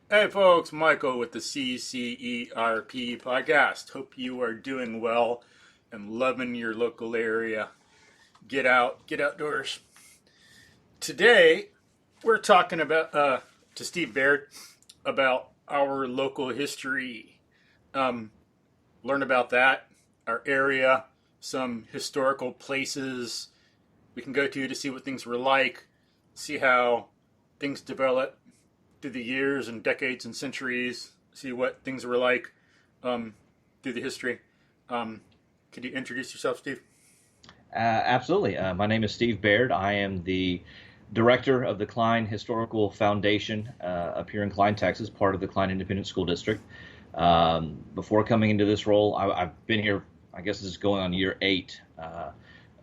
Hey folks, Michael with the CCERP podcast. Hope you are doing well and loving your local area. Get out, get outdoors. Today, we're talking about to Steve Baird about our local history. Um, Learn about that, our area, some historical places we can go to see what things were like, see how things develop through the years and decades and centuries, see what things were like through the history. Could you introduce yourself, Steve? Absolutely. My name is Steve Baird. I am the director of the Klein Historical Foundation up here in Klein, Texas, part of the Klein Independent School District. Before coming into this role, I've been here, I guess this is going on year 8.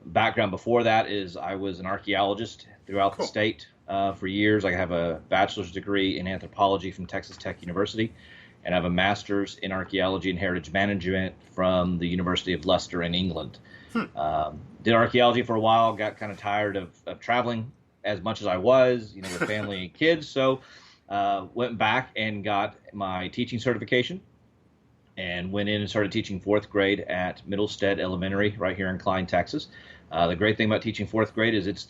Background before that is I was an archaeologist throughout the state for years. I have a bachelor's degree in anthropology from Texas Tech University, and I have a master's in archaeology and heritage management from the University of Leicester in England. Did archaeology for a while, got kind of tired of traveling as much as I was, with family and kids. So went back and got my teaching certification and went in and started teaching 4th grade at Middlestead Elementary right here in Klein, Texas. The great thing about teaching 4th grade is it's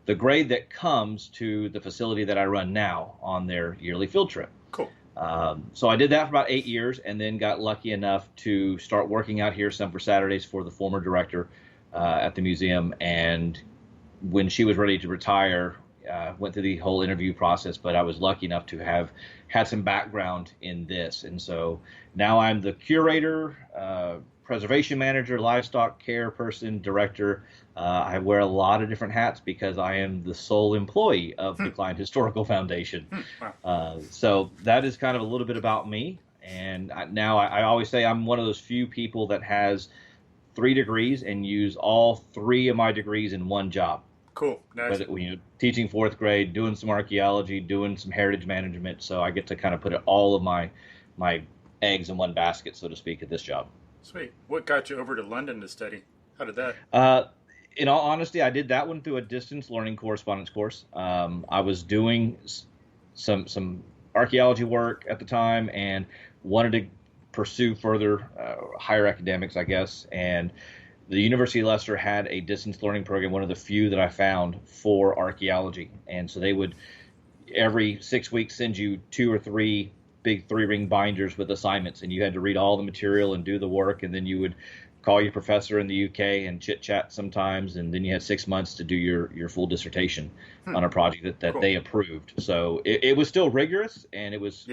the grade that comes to the facility that I run now on their yearly field trip. Cool. So I did that for about 8 years and then got lucky enough to start working out here some for Saturdays for the former director at the museum. And when she was ready to retire, went through the whole interview process, but I was lucky enough to have had some background in this. And so now I'm the curator, preservation manager, livestock care person, director. I wear a lot of different hats because I am the sole employee of the Klein Historical Foundation. Wow. So that is kind of a little bit about me. And now I always say I'm one of those few people that has 3 degrees and use all 3 of my degrees in one job. Cool. Nice. Whether, teaching 4th grade, doing some archaeology, doing some heritage management. So I get to kind of put all of my eggs in one basket, so to speak, at this job. Sweet. What got you over to London to study? How did that? In all honesty, I did that one through a distance learning correspondence course. I was doing some archaeology work at the time and wanted to pursue further higher academics, I guess. And the University of Leicester had a distance learning program, one of the few that I found for archaeology. And so they would every 6 weeks send you 2 or 3 big 3-ring binders with assignments, and you had to read all the material and do the work, and then you would call your professor in the UK and chit chat sometimes, and then you had 6 months to do your full dissertation on a project that Cool. they approved. So it was still rigorous, and it was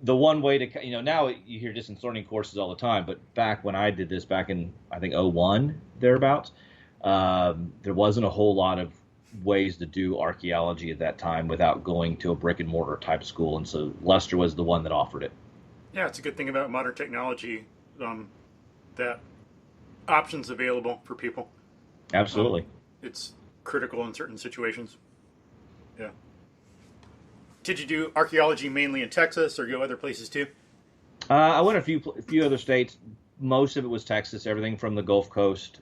the one way to now you hear distance learning courses all the time, but back when I did this back in I think '01 thereabouts, there wasn't a whole lot of ways to do archaeology at that time without going to a brick and mortar type school, and so Leicester was the one that offered it. Yeah, it's a good thing about modern technology, that options available for people. Absolutely. It's critical in certain situations. Yeah. Did you do archaeology mainly in Texas or go other places too? I went a few other states. Most of it was Texas, everything from the Gulf Coast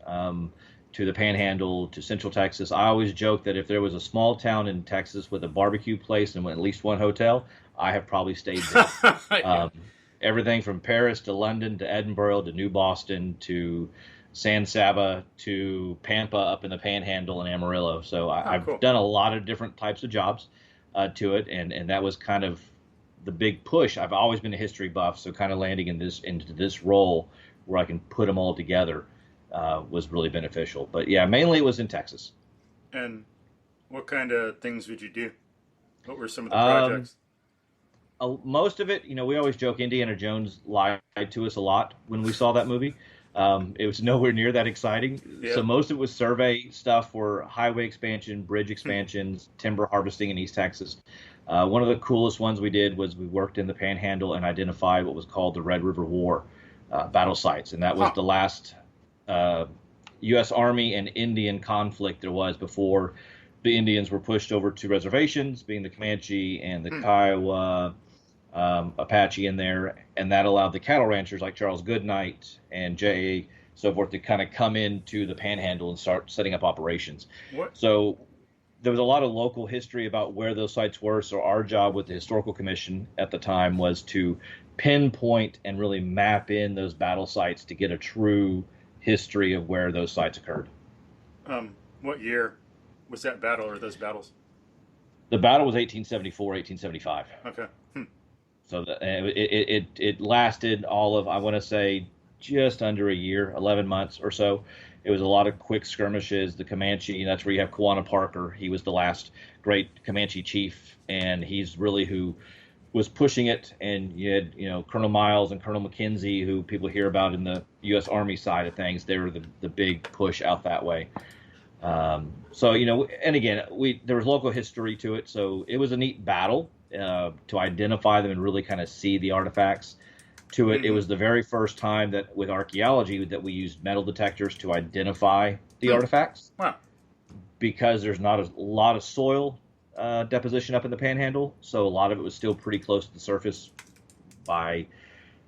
to the Panhandle to Central Texas. I always joke that if there was a small town in Texas with a barbecue place and at least one hotel, I have probably stayed there. Everything from Paris to London to Edinburgh to New Boston to San Saba to Pampa up in the Panhandle and Amarillo. So I've cool. done a lot of different types of jobs to it, and that was kind of the big push. I've always been a history buff, so kind of landing into this role where I can put them all together was really beneficial. But yeah, mainly it was in Texas. And what kind of things would you do? What were some of the projects? Most of it, we always joke Indiana Jones lied to us a lot when we saw that movie. It was nowhere near that exciting. Yeah. So most of it was survey stuff for highway expansion, bridge expansions, timber harvesting in East Texas. One of the coolest ones we did was we worked in the Panhandle and identified what was called the Red River War battle sites. And that was the last U.S. Army and Indian conflict there was before the Indians were pushed over to reservations, being the Comanche and the Kiowa, Apache in there, and that allowed the cattle ranchers like Charles Goodnight and so forth to kind of come into the Panhandle and start setting up operations. What? So there was a lot of local history about where those sites were. So our job with the Historical Commission at the time was to pinpoint and really map in those battle sites to get a true history of where those sites occurred. What year was that battle or those battles? The battle was 1874, 1875. Okay. So it lasted all of, I want to say, just under a year, 11 months or so. It was a lot of quick skirmishes. The Comanche, that's where you have Quanah Parker. He was the last great Comanche chief, and he's really who was pushing it. And you had, Colonel Miles and Colonel Mackenzie, who people hear about in the U.S. Army side of things. They were the big push out that way. So, and again, there was local history to it. So it was a neat battle to identify them and really kind of see the artifacts to it. It was the very first time that with archaeology that we used metal detectors to identify the artifacts. Wow. Because there's not a lot of soil deposition up in the Panhandle, so a lot of it was still pretty close to the surface by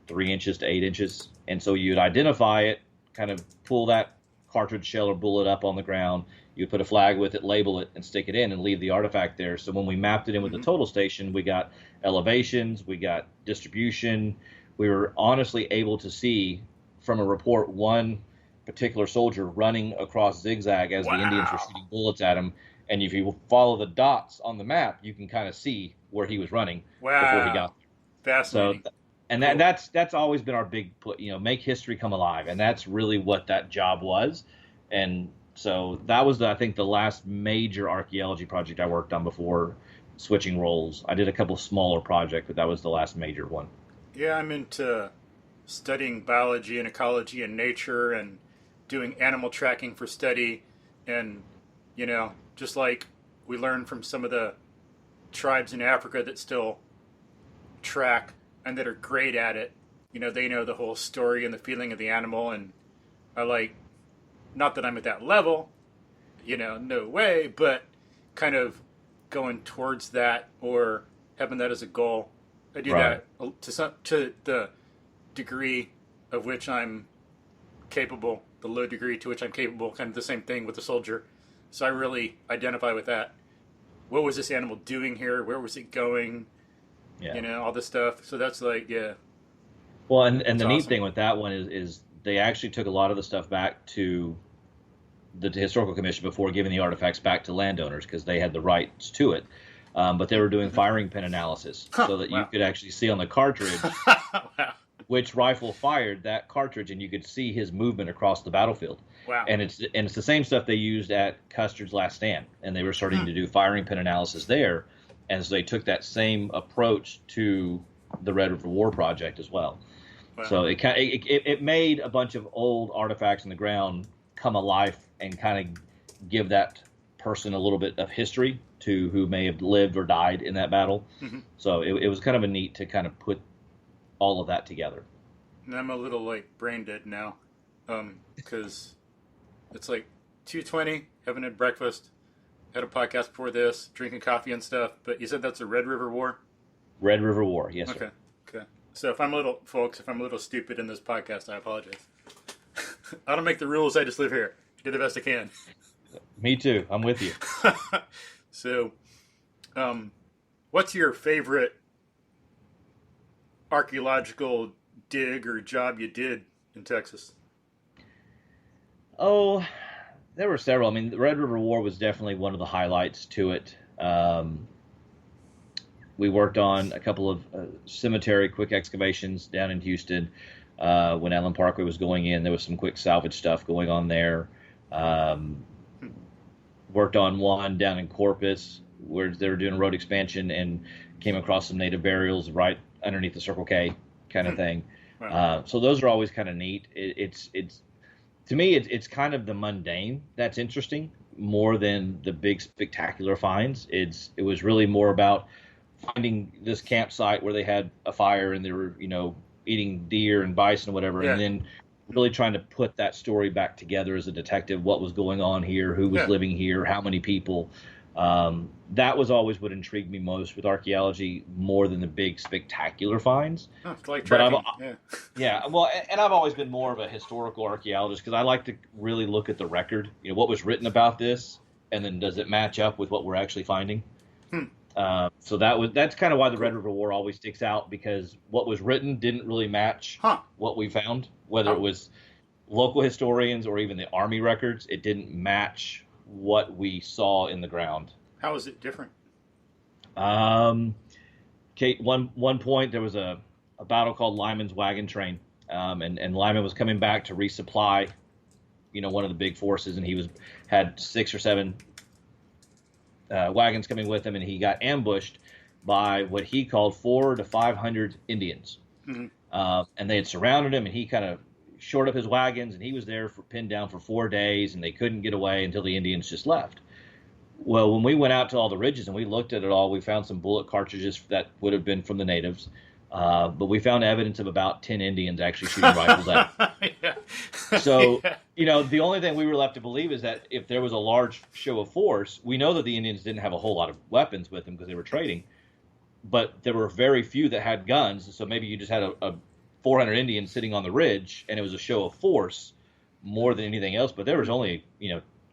3 inches to 8 inches. And so you'd identify it, kind of pull that cartridge shell or bullet up on the ground, you'd put a flag with it, label it, and stick it in and leave the artifact there. So when we mapped it in with the total station, we got elevations, we got distribution. We were honestly able to see from a report one particular soldier running across zigzag as the Indians were shooting bullets at him. And if you follow the dots on the map, you can kind of see where he was running before he got there. Fascinating. So, and that's always been our big put, make history come alive. And that's really what that job was. And so that was, I think, the last major archaeology project I worked on before switching roles. I did a couple smaller projects, but that was the last major one. Yeah, I'm into studying biology and ecology and nature and doing animal tracking for study. And, just like we learn from some of the tribes in Africa that still track and that are great at it, they know the whole story and the feeling of the animal. And I like, not that I'm at that level, no way, but kind of going towards that or having that as a goal. I do that to the degree of which I'm capable, the low degree to which I'm capable, kind of the same thing with the soldier. So I really identify with that. What was this animal doing here? Where was it going? Yeah. All this stuff. So that's like, yeah. Well, and the neat thing with that one is they actually took a lot of the stuff back to the Historical Commission before giving the artifacts back to landowners because they had the rights to it. But they were doing firing pin analysis so that you could actually see on the cartridge which rifle fired that cartridge, and you could see his movement across the battlefield. Wow. And it's the same stuff they used at Custer's Last Stand, and they were starting to do firing pin analysis there. And so they took that same approach to the Red River War project as well. Wow. So it made a bunch of old artifacts in the ground come alive and kind of give that person a little bit of history to who may have lived or died in that battle. Mm-hmm. So it was kind of a neat to kind of put all of that together. And I'm a little brain dead now because it's 2:20, haven't had breakfast, had a podcast before this, drinking coffee and stuff. But you said that's a Red River War? Red River War, yes, sir. Okay. So if I'm a little stupid in this podcast, I apologize. I don't make the rules, I just live here. Do the best I can. Me too. I'm with you. So, what's your favorite archaeological dig or job you did in Texas? Oh, there were several. I mean, the Red River War was definitely one of the highlights to it. We worked on a couple of cemetery quick excavations down in Houston. When Allen Parkway was going in, there was some quick salvage stuff going on there. Worked on one down in Corpus where they were doing a road expansion and came across some native burials right underneath the Circle K kind of thing. Wow. So those are always kind of neat. It's to me, it's kind of the mundane that's interesting more than the big spectacular finds. It was really more about finding this campsite where they had a fire and they were, eating deer and bison or whatever, and then really trying to put that story back together as a detective, what was going on here, who was living here, how many people. That was always what intrigued me most with archaeology, more than the big spectacular finds. Oh, it's like tracking. Well, and I've always been more of a historical archaeologist because I like to really look at the record. What was written about this and then does it match up with what we're actually finding? Hmm. So that's kind of why the Cool. Red River War always sticks out, because what was written didn't really match Huh. what we found, whether it Oh, was local historians or even the Army records. It didn't match what we saw in the ground. how is it different? Um, Kate, one point there was a battle called Lyman's Wagon Train, and Lyman was coming back to resupply, one of the big forces, and had 6 or 7 wagons coming with him, and he got ambushed by what he called 400 to 500 Indians. Mm-hmm. And they had surrounded him, and he kind of shored up his wagons, and he was there pinned down for 4 days, and they couldn't get away until the Indians just left. Well, when we went out to all the ridges and we looked at it all, we found some bullet cartridges that would have been from the natives. But we found evidence of about 10 Indians actually shooting rifles at it. Yeah. So, Yeah. the only thing we were left to believe is that if there was a large show of force, we know that the Indians didn't have a whole lot of weapons with them because they were trading, but there were very few that had guns. So maybe you just had a 400 Indians sitting on the ridge, and it was a show of force more than anything else. But there was only,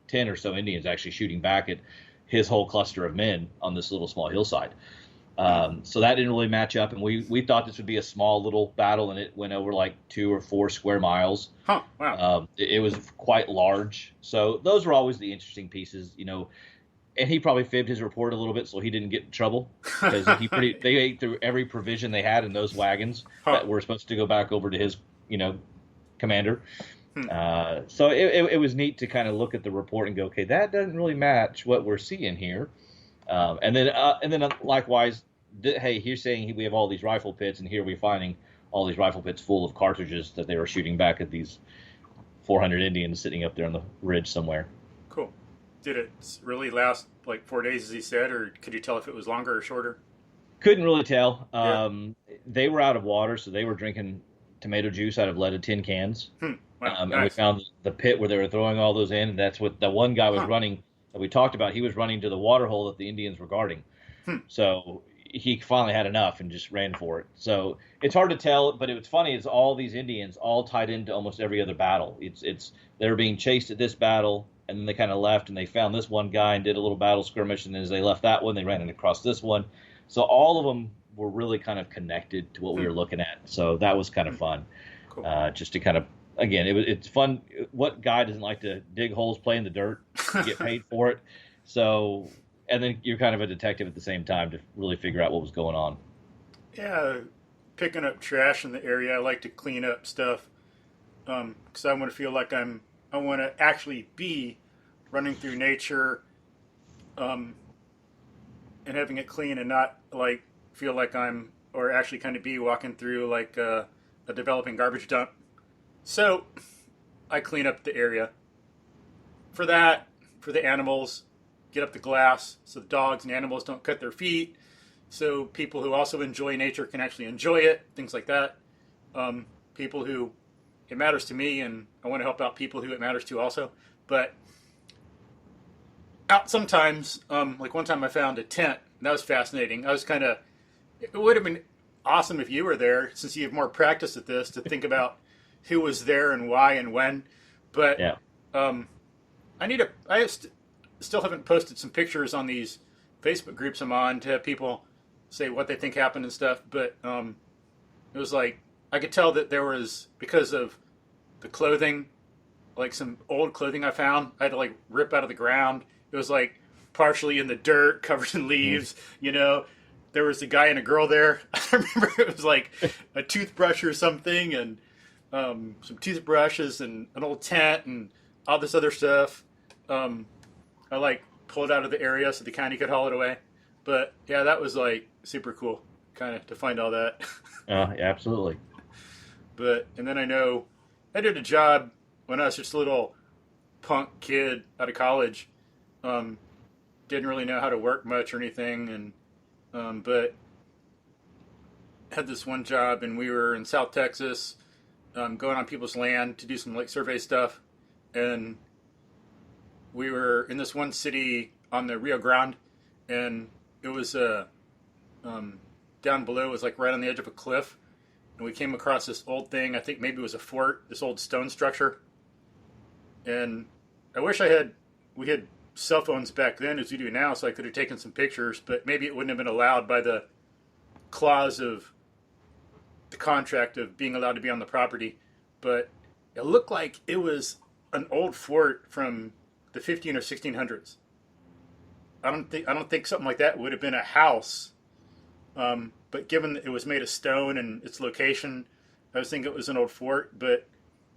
10 or so Indians actually shooting back at his whole cluster of men on this little small hillside. So that didn't really match up, and we thought this would be a small little battle, and it went over like 2 or 4 square miles. Huh. Wow. It was quite large. So those were always the interesting pieces, and he probably fibbed his report a little bit so he didn't get in trouble, because they ate through every provision they had in those wagons that were supposed to go back over to his, commander. So it was neat to kind of look at the report and go, okay, that doesn't really match what we're seeing here. And then likewise, hey, here's saying we have all these rifle pits, and here we're finding all these rifle pits full of cartridges that they were shooting back at these 400 Indians sitting up there on the ridge somewhere. Cool. Did it really last like 4 days, as he said, or could you tell if it was longer or shorter? Couldn't really tell. Yeah. They were out of water, so they were drinking tomato juice out of leaded tin cans. Wow. And we Nice. found the pit where they were throwing all those in, and that's what the one guy was running that we talked about. He was running to the water hole that the Indians were guarding. So he finally had enough and just ran for it. So it's hard to tell, but it's funny. It's all these Indians all tied into almost every other battle. It's they were being chased at this battle, and then they kind of left, and they found this one guy and did a little battle skirmish, and as they left that one, they ran across this one. So all of them were really kind of connected to what we were looking at. So that was kind of fun. Cool. Just to kind of, again, it's fun. What guy doesn't like to dig holes, play in the dirt, get paid for it? So, and then you're kind of a detective at the same time to really figure out what was going on. Yeah, picking up trash in the area. I like to clean up stuff because I want to feel like I want to actually be running through nature and having it clean, and not like feel like or actually kind of be walking through like a developing garbage dump. So I clean up the area. For that, for the animals, get up the glass so the dogs and animals don't cut their feet, so people who also enjoy nature can actually enjoy it, things like that. People who it matters to me, and I want to help out people who it matters to also. But out sometimes, like one time I found a tent, and that was fascinating. It would have been awesome if you were there, since you have more practice at this, to think about who was there and why and when. But Yeah. still haven't posted some pictures on these Facebook groups I'm on to have people say what they think happened and stuff. But it was like, I could tell that there was, because of the clothing, like some old clothing I found, I had to like rip out of the ground. It was like partially in the dirt, covered in leaves, There was a guy and a girl there. I remember it was like a toothbrush or something, and some toothbrushes and an old tent and all this other stuff. I like pulled out of the area so the county could haul it away. But yeah, that was like super cool, kind of, to find all that. Absolutely. And then I know I did a job when I was just a little punk kid out of college. Didn't really know how to work much or anything, and but had this one job, and we were in South Texas, going on people's land to do some like survey stuff, and we were in this one city on the Rio Grande, and it was down below. It was like right on the edge of a cliff, and we came across this old thing. I think maybe it was a fort, this old stone structure, and I wish we had cell phones back then as we do now, so I could have taken some pictures, but maybe it wouldn't have been allowed by the clause of the contract of being allowed to be on the property. But it looked like it was an old fort from the 15 or 1600s. I don't think something like that would have been a house. But given that it was made of stone and its location, I was thinking it was an old fort. But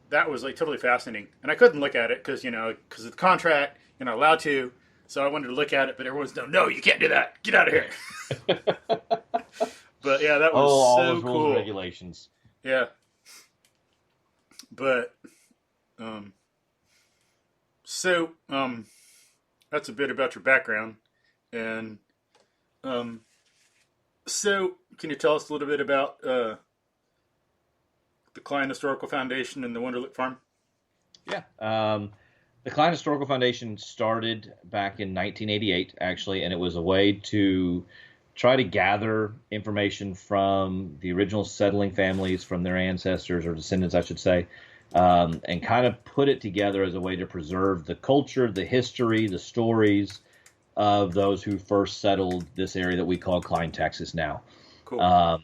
that was like totally fascinating, and I couldn't look at it because of the contract, you're not allowed to. So I wanted to look at it, but everyone's no, you can't do that. Get out of here. But yeah, that was all so those rules cool. and regulations. Yeah, but so that's a bit about your background, and so can you tell us a little bit about the Klein Historical Foundation and the Wunderlich Farm? Yeah. The Klein Historical Foundation started back in 1988, actually, and it was a way to try to gather information from the original settling families, from their ancestors or descendants, I should say, and kind of put it together as a way to preserve the culture, the history, the stories of those who first settled this area that we call Klein, Texas now. Cool.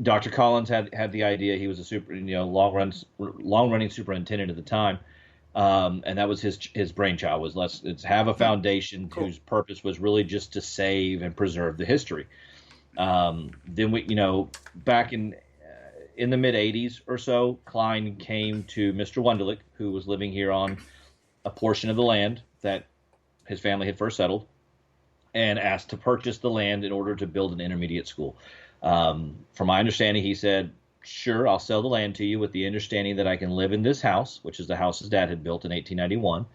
Dr. Collins had the idea. He was a long running superintendent at the time, and that was his brainchild. Was let's have a foundation Cool. whose purpose was really just to save and preserve the history. Then we, back in the mid '80s or so, Klein came to Mr. Wunderlich, who was living here on a portion of the land that his family had first settled, and asked to purchase the land in order to build an intermediate school. From my understanding, he said, sure, I'll sell the land to you with the understanding that I can live in this house, which is the house his dad had built in 1891,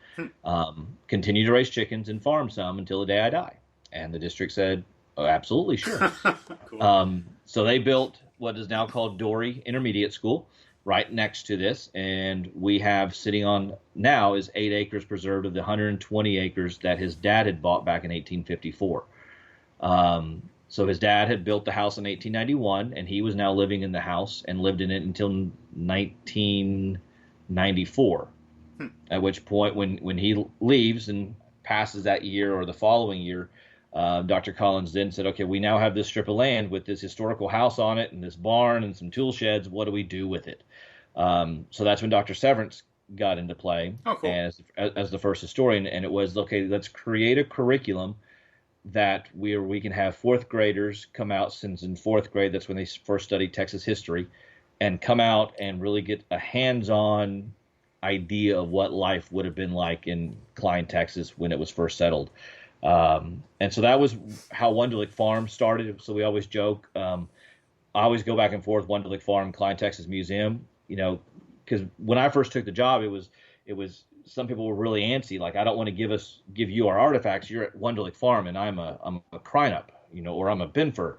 continue to raise chickens and farm some until the day I die. And the district said, oh, absolutely, sure. Cool. So they built what is now called Dory Intermediate School right next to this. And we have sitting on now is 8 acres preserved of the 120 acres that his dad had bought back in 1854. So his dad had built the house in 1891, and he was now living in the house and lived in it until 1994, at which point when he leaves and passes that year or the following year, Dr. Collins then said, okay, we now have this strip of land with this historical house on it and this barn and some tool sheds. What do we do with it? So that's when Dr. Severance got into play. Oh, cool. as the first historian, and it was, okay, let's create a curriculum that we can have fourth graders come out, since in fourth grade, that's when they first studied Texas history, and come out and really get a hands-on idea of what life would have been like in Klein, Texas when it was first settled. And so that was how Wunderlich Farm started. So we always joke, I always go back and forth, Wunderlich Farm, Klein, Texas Museum, because when I first took the job, it was some people were really antsy, like, I don't want to give you our artifacts. You're at Wunderlich Farm, and I'm a Kreinup, or I'm a Binfer.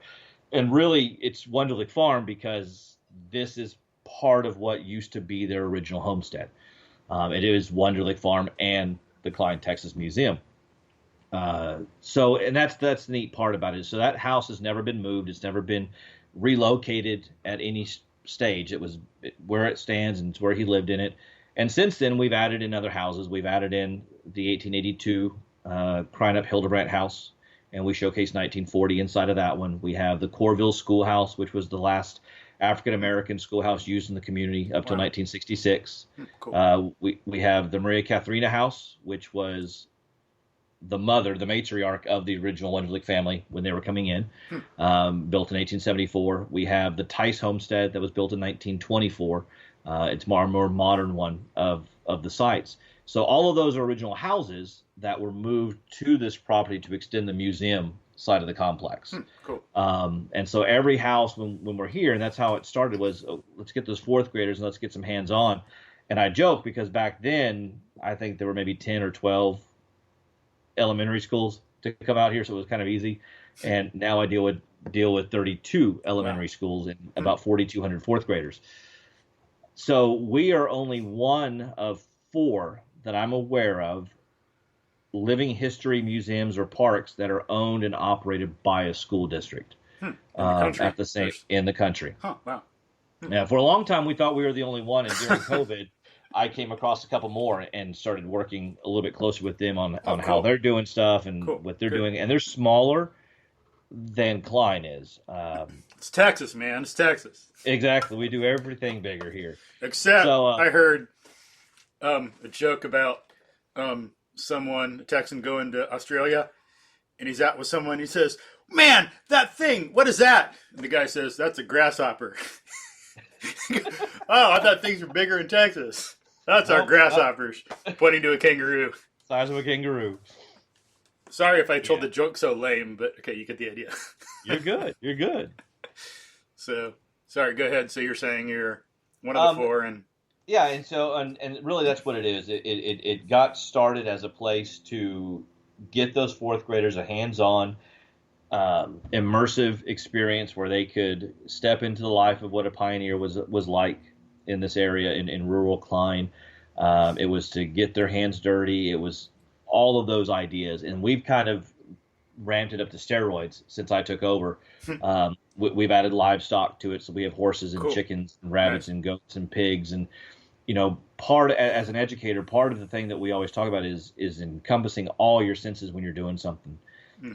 And really, it's Wunderlich Farm because this is part of what used to be their original homestead. It is Wunderlich Farm and the Klein, Texas Museum. And that's the neat part about it. So that house has never been moved. It's never been relocated at any stage. It was where it stands, and it's where he lived in it. And since then, we've added in other houses. We've added in the 1882 Kreinup Hildebrandt house, and we showcase 1940 inside of that one. We have the Corville Schoolhouse, which was the last African-American schoolhouse used in the community up to 1966. Cool. We have the Maria Katharina house, which was the matriarch of the original Wunderlich family when they were coming in, built in 1874. We have the Tice homestead that was built in 1924. It's more modern one of the sites. So all of those are original houses that were moved to this property to extend the museum side of the complex. Cool. And so every house, when we're here, and that's how it started, was, let's get those fourth graders and let's get some hands-on. And I joke because back then, I think there were maybe 10 or 12 elementary schools to come out here, so it was kind of easy. And now I deal with 32 elementary schools and about 4,200 fourth graders. So we are only one of 4 that I'm aware of living history museums or parks that are owned and operated by a school district In the country? in the country. Huh, wow. Now, for a long time, we thought we were the only one, and during COVID, I came across a couple more and started working a little bit closer with them on Oh, how cool. they're doing stuff and Cool. what they're Good. doing. And they're smaller than Klein is. It's Texas, man. It's Texas. Exactly. We do everything bigger here. Except So, I heard a joke about someone, a Texan, going to Australia, and he's out with someone. He says, "Man, that thing, what is that?" And the guy says, "That's a grasshopper." Oh, I thought things were bigger in Texas. That's our grasshoppers, pointing to a kangaroo. size of a kangaroo. Sorry if I told the joke so lame, but okay, you get the idea. You're good. You're good. So, sorry, go ahead. So you're saying you're one of the four, and Yeah, and so and really that's what it is. It got started as a place to get those fourth graders a hands-on, immersive experience where they could step into the life of what a pioneer was like in this area in rural Klein. It was to get their hands dirty. It was all of those ideas, and we've kind of ramped it up to steroids since I took over. We've added livestock to it, so we have horses and chickens and rabbits and goats and pigs. And as an educator, part of the thing that we always talk about is encompassing all your senses when you're doing something.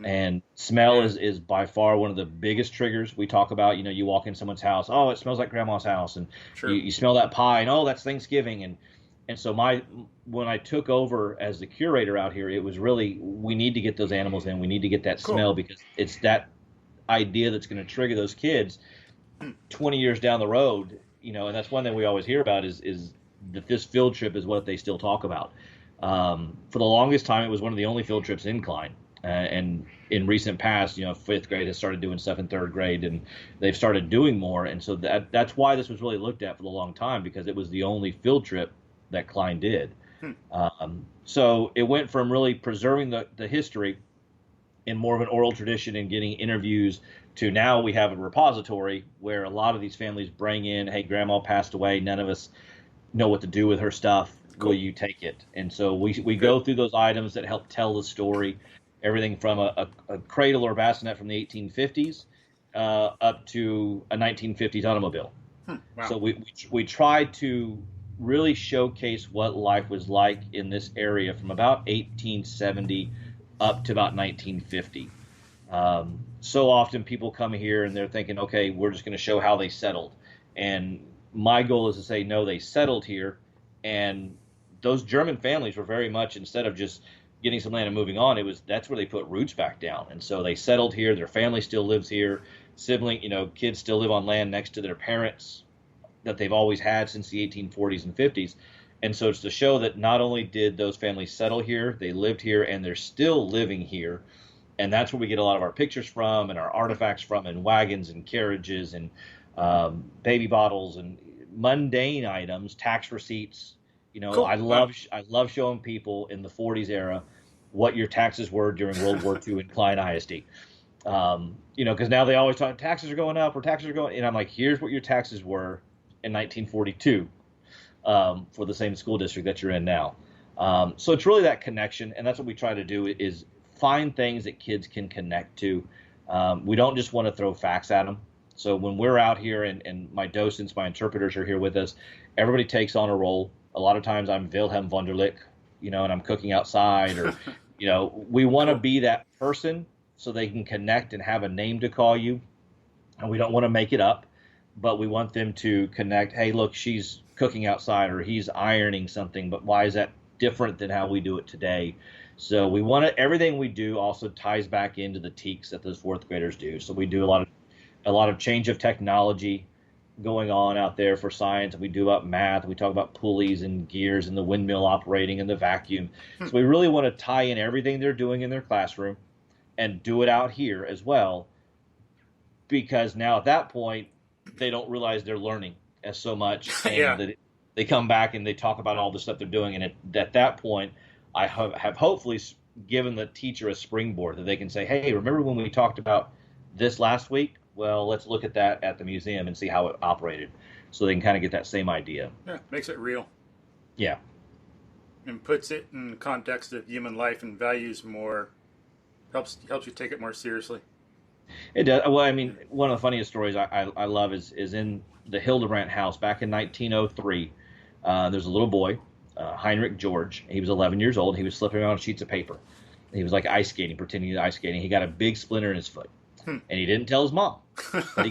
And smell is by far one of the biggest triggers we talk about. You walk in someone's house, oh, it smells like grandma's house, and you smell that pie, and oh, that's Thanksgiving. And so when I took over as the curator out here, it was really, we need to get those animals in. We need to get that smell, because it's that idea that's going to trigger those kids 20 years down the road. And that's one thing we always hear about is that this field trip is what they still talk about. For the longest time, it was one of the only field trips in Klein. And in recent past, fifth grade has started doing stuff in third grade, and they've started doing more. And so that's why this was really looked at for the long time, because it was the only field trip that Klein did. So it went from really preserving the history in more of an oral tradition and getting interviews to now we have a repository where a lot of these families bring in, hey, grandma passed away, none of us know what to do with her stuff. Will you take it? And so we go through those items that help tell the story, everything from a cradle or bassinet from the 1850s up to a 1950s automobile. Wow. So we tried to really showcase what life was like in this area from about 1870 up to about 1950. So often people come here and they're thinking, okay, we're just going to show how they settled. And my goal is to say, no, they settled here. And those German families were very much, instead of just getting some land and moving on, that's where they put roots back down. And so they settled here. Their family still lives here. Kids still live on land next to their parents that they've always had since the 1840s and 50s. And so it's to show that not only did those families settle here, they lived here, and they're still living here. And that's where we get a lot of our pictures from and our artifacts from, and wagons and carriages and baby bottles and mundane items, tax receipts. I love showing people in the 40s era what your taxes were during World War II in Klein ISD. Because now they always talk, taxes are going up or taxes are going, and I'm like, here's what your taxes were in 1942 for the same school district that you're in now. So it's really that connection, and that's what we try to do, is find things that kids can connect to. We don't just want to throw facts at them. So when we're out here and my docents, my interpreters are here with us, everybody takes on a role. A lot of times I'm Wilhelm Wunderlich, and I'm cooking outside, or, we want to be that person so they can connect and have a name to call you. And we don't want to make it up, but we want them to connect. Hey, look, she's cooking outside, or he's ironing something, but why is that different than how we do it today? So we want to, everything we do also ties back into the teaks that those fourth graders do. So we do a lot of change of technology going on out there for science. We do about math. We talk about pulleys and gears and the windmill operating and the vacuum. So we really want to tie in everything they're doing in their classroom and do it out here as well, because now at that point they don't realize they're learning as so much, and that they come back and they talk about all the stuff they're doing, and at that point I have hopefully given the teacher a springboard that they can say, hey, remember when we talked about this last week? Well, let's look at that at the museum and see how it operated, so they can kind of get that same idea. Yeah, makes it real. Yeah. And puts it in context of human life and values more. Helps you take it more seriously. It does. Well, I mean, one of the funniest stories I love is in the Hildebrandt house back in 1903. There's a little boy, Heinrich George. He was 11 years old. He was slipping around sheets of paper. He was like ice skating, pretending to ice skating. He got a big splinter in his foot, and he didn't tell his mom. But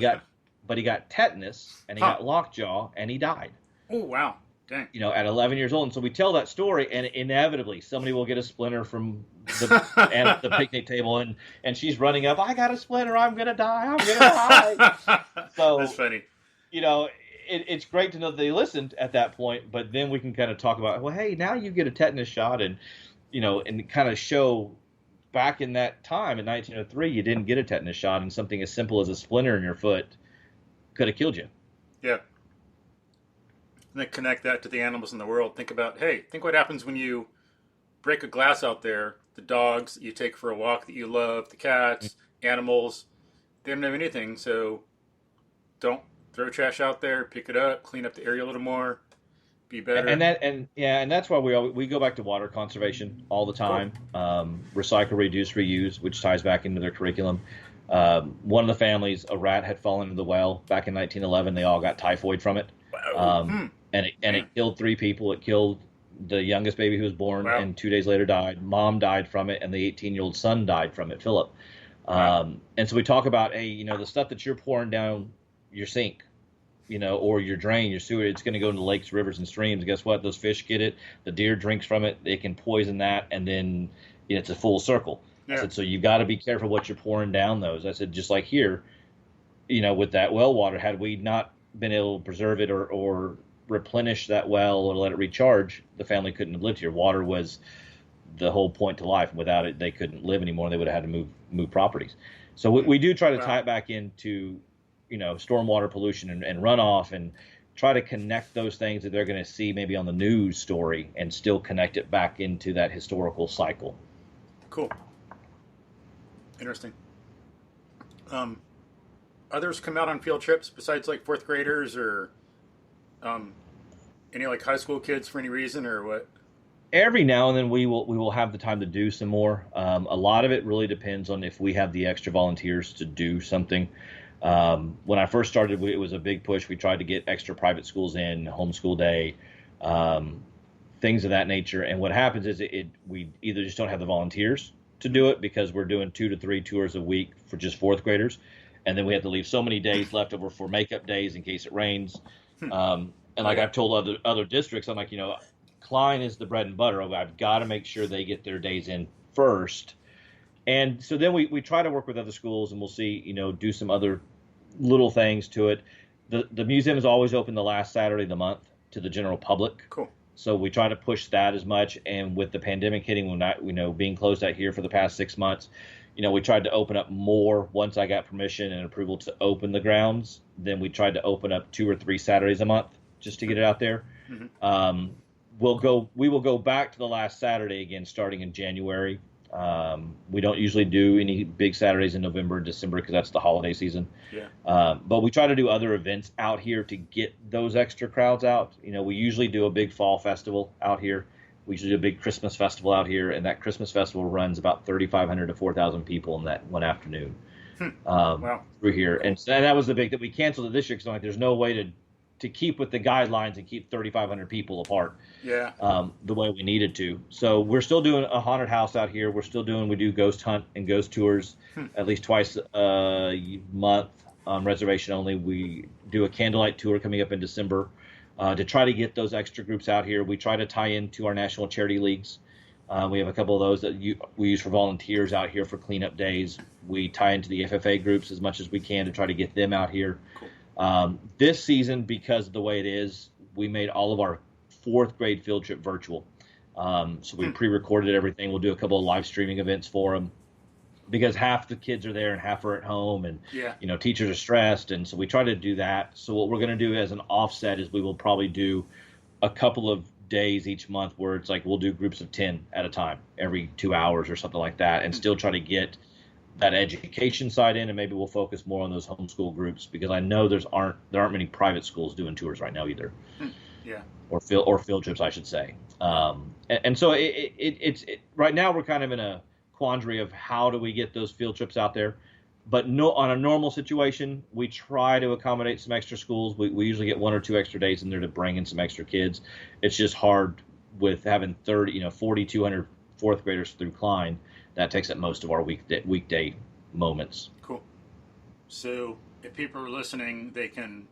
he got tetanus, and he got lockjaw, and he died. Oh wow! Dang. At 11 years old. And so we tell that story, and inevitably somebody will get a splinter from the picnic table, and she's running up. I got a splinter. I'm gonna die. I'm gonna die. So that's funny. It's great to know that they listened at that point, but then we can kind of talk about, well, hey, now you get a tetanus shot, and kind of show back in that time in 1903, you didn't get a tetanus shot, and something as simple as a splinter in your foot could have killed you. Yeah. And then connect that to the animals in the world. Think what happens when you break a glass out there. The dogs that you take for a walk that you love, the cats, animals, they don't have anything, so don't throw trash out there, pick it up, clean up the area a little more, be better. And that's why we go back to water conservation all the time. Cool. Recycle, reduce, reuse, which ties back into their curriculum. One of the families, a rat had fallen into the well back in 1911. They all got typhoid from it. Wow. It killed 3 people. It killed the youngest baby who was born, wow, and 2 days later died. Mom died from it, and the 18-year-old son died from it, Philip. Wow. And so we talk about, hey, the stuff that you're pouring down your sink, or your drain, your sewer, it's going to go into lakes, rivers, and streams. Guess what? Those fish get it. The deer drinks from it. They can poison that, and then it's a full circle. Yeah. I said, so you got to be careful what you're pouring down those. I said, just like here, with that well water, had we not been able to preserve it or replenish that well or let it recharge, the family couldn't have lived here. Water was the whole point to life. Without it, they couldn't live anymore. They would have had to move properties. So we do try to tie it back into stormwater pollution and runoff, and try to connect those things that they're going to see maybe on the news story, and still connect it back into that historical cycle. Cool. Interesting. Others come out on field trips besides like 4th graders or any like high school kids for any reason, or what? Every now and then we will have the time to do some more. A lot of it really depends on if we have the extra volunteers to do something. When I first started, it was a big push. We tried to get extra private schools in, homeschool day, things of that nature. And what happens is we either just don't have the volunteers to do it, because we're doing 2 to 3 tours a week for just 4th graders. And then we have to leave so many days left over for makeup days in case it rains. And like I've told other districts, I'm like, Klein is the bread and butter. I've got to make sure they get their days in first. And so then we try to work with other schools, and we'll see, do some other little things to it. The museum is always open the last Saturday of the month to the general public. Cool. So we try to push that as much. And with the pandemic hitting, being closed out here for the past 6 months, we tried to open up more once I got permission and approval to open the grounds. Then we tried to open up 2 or 3 Saturdays a month just to get it out there. Mm-hmm. We will go back to the last Saturday again starting in January. We don't usually do any big Saturdays in November and December because that's the holiday season. Yeah. But we try to do other events out here to get those extra crowds out. We usually do a big fall festival out here. We usually do a big Christmas festival out here, and that Christmas festival runs about 3,500 to 4,000 people in that one afternoon. Wow. Through here. And so that was the big that we canceled it this year because there's no way to keep with the guidelines and keep 3,500 people apart. Yeah. The way we needed to. So we're still doing a haunted house out here. We do ghost hunt and ghost tours at least twice a month on reservation only. We do a candlelight tour coming up in December to try to get those extra groups out here. We try to tie into our national charity leagues. We have a couple of those that we use for volunteers out here for cleanup days. We tie into the FFA groups as much as we can to try to get them out here. Cool. This season, because of the way it is, we made all of our 4th grade field trip virtual. So we pre-recorded everything. We'll do a couple of live streaming events for them because half the kids are there and half are at home, and teachers are stressed, and so we try to do that. So what we're going to do as an offset is we will probably do a couple of days each month where it's like we'll do groups of 10 at a time every 2 hours or something like that, and still try to get that education side in, and maybe we'll focus more on those homeschool groups because I know there aren't many private schools doing tours right now either. Yeah. Or field trips, I should say. And so it's right now we're kind of in a quandary of how do we get those field trips out there. But no, on a normal situation, we try to accommodate some extra schools. We usually get 1 or 2 extra days in there to bring in some extra kids. It's just hard with having 4,200 fourth graders through Klein. That takes up most of our weekday moments. Cool. So if people are listening, they can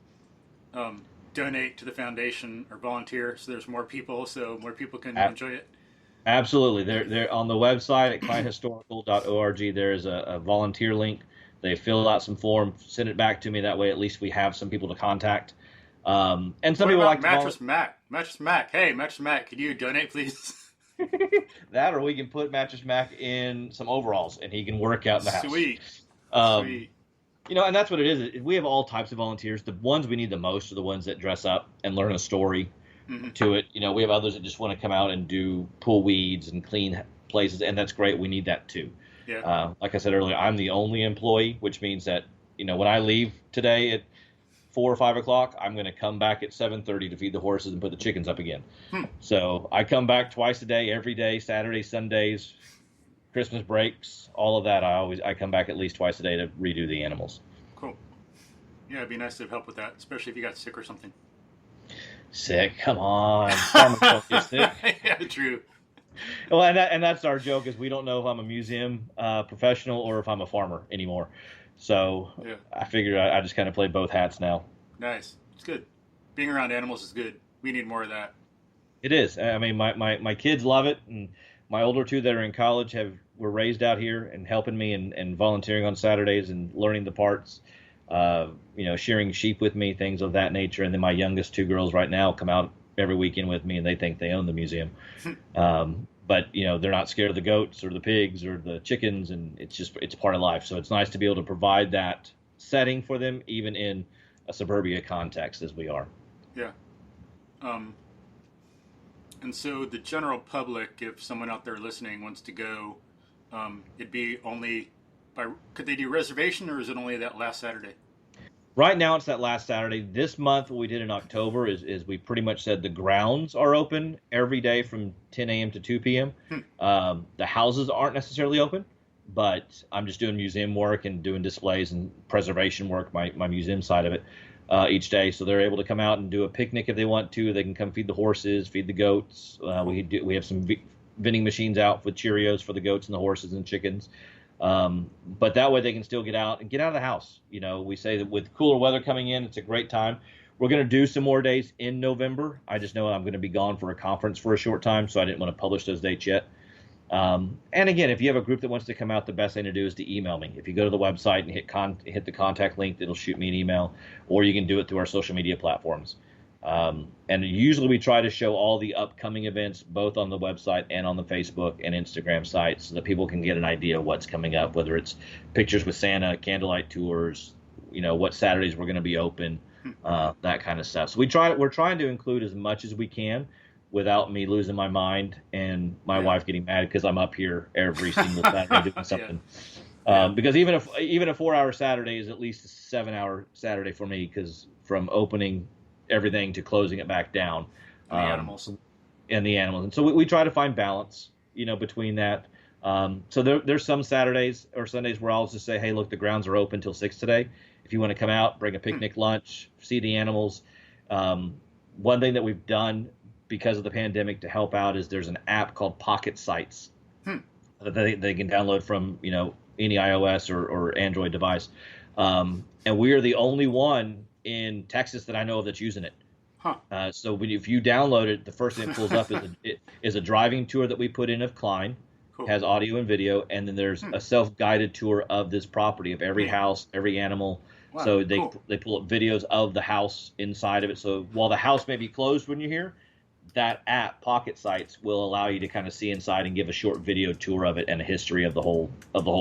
donate to the foundation or volunteer, so there's more people, so more people can enjoy it. Absolutely. They're on the website at kleinhistorical.org. There is a volunteer link. They fill out some form, send it back to me. That way, at least we have some people to contact. And some people like Mattress Mac. Hey, Mattress Mac, could you donate, please? That, or we can put Mattress Mac in some overalls, and he can work out in the house. Sweet. And that's what it is. We have all types of volunteers. The ones we need the most are the ones that dress up and learn a story to it. We have others that just want to come out and pull weeds and clean places, and that's great. We need that too. Yeah. Like I said earlier, I'm the only employee, which means that when I leave today at 4 or 5 o'clock, I'm going to come back at 7:30 to feed the horses and put the chickens up again. So I come back twice a day, every day, Saturdays, Sundays, Christmas breaks, all of that. I come back at least twice a day to redo the animals. Cool. Yeah, it'd be nice to help with that, especially if you got sick or something. Sick? Come on. Farmers don't get sick. Yeah, true. Well, and that's our joke, is we don't know if I'm a museum professional or if I'm a farmer anymore. So yeah. I figured I just kind of play both hats now. Nice. It's good. Being around animals is good. We need more of that. It is. I mean, my kids love it, and my older two that are in college were raised out here and helping me and volunteering on Saturdays and learning the parts, shearing sheep with me, things of that nature. And then my youngest 2 girls right now come out every weekend with me, and they think they own the museum. But they're not scared of the goats or the pigs or the chickens, and it's part of life. So it's nice to be able to provide that setting for them, even in a suburbia context as we are. Yeah. And so the general public, if someone out there listening wants to go, it'd be only could they do reservation, or is it only that last Saturday? Right now, it's that last Saturday. This month, what we did in October is we pretty much said the grounds are open every day from 10 a.m. to 2 p.m. The houses aren't necessarily open, but I'm just doing museum work and doing displays and preservation work, my museum side of it, each day. So they're able to come out and do a picnic if they want to. They can come feed the horses, feed the goats. We have some vending machines out with Cheerios for the goats and the horses and chickens. But that way they can still get out of the house. We say that with cooler weather coming in, it's a great time. We're going to do some more days in November. I just know I'm going to be gone for a conference for a short time, so I didn't want to publish those dates yet. And again, if you have a group that wants to come out, the best thing to do is to email me. If you go to the website and hit the contact link, it'll shoot me an email, or you can do it through our social media platforms. And usually we try to show all the upcoming events, both on the website and on the Facebook and Instagram sites, so that people can get an idea of what's coming up, whether it's pictures with Santa, candlelight tours, what Saturdays we're going to be open, that kind of stuff. So we're trying to include as much as we can without me losing my mind and my wife getting mad because I'm up here every single Saturday doing something. Because even a 4-hour Saturday is at least a 7-hour Saturday for me, because from opening everything to closing it back down, the animals, and so we try to find balance, between that. So there's some Saturdays or Sundays where I'll just say, hey, look, the grounds are open till 6 today. If you want to come out, bring a picnic lunch, see the animals. One thing that we've done because of the pandemic to help out is there's an app called Pocket Sites that they can download from any iOS or Android device, and we are the only one in Texas that I know of that's using it. So if you download it, the first thing that pulls up is a driving tour that we put in of Klein. Cool. Has audio and video, and then there's a self-guided tour of this property, of every house, every animal. Wow, so they pull up videos of the house inside of it. So while the house may be closed when you're here, that app, Pocket Sites, will allow you to kind of see inside and give a short video tour of it and a history of the whole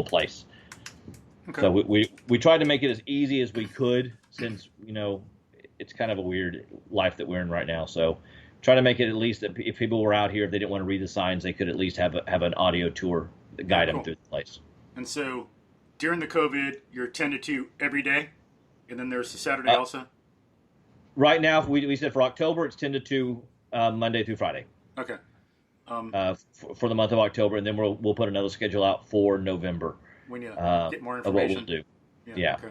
place. Okay. So we tried to make it as easy as we could, since it's kind of a weird life that we're in right now. So try to make it at least that if people were out here, if they didn't want to read the signs, they could at least have an audio tour to guide them through the place. And so during the COVID, you're 10 to 2 every day, and then there's the Saturday also? Right now, we said for October, it's 10 to 2 Monday through Friday. Okay. For the month of October, and then we'll put another schedule out for November. We need to get more information. Of what we'll do. Yeah. Okay.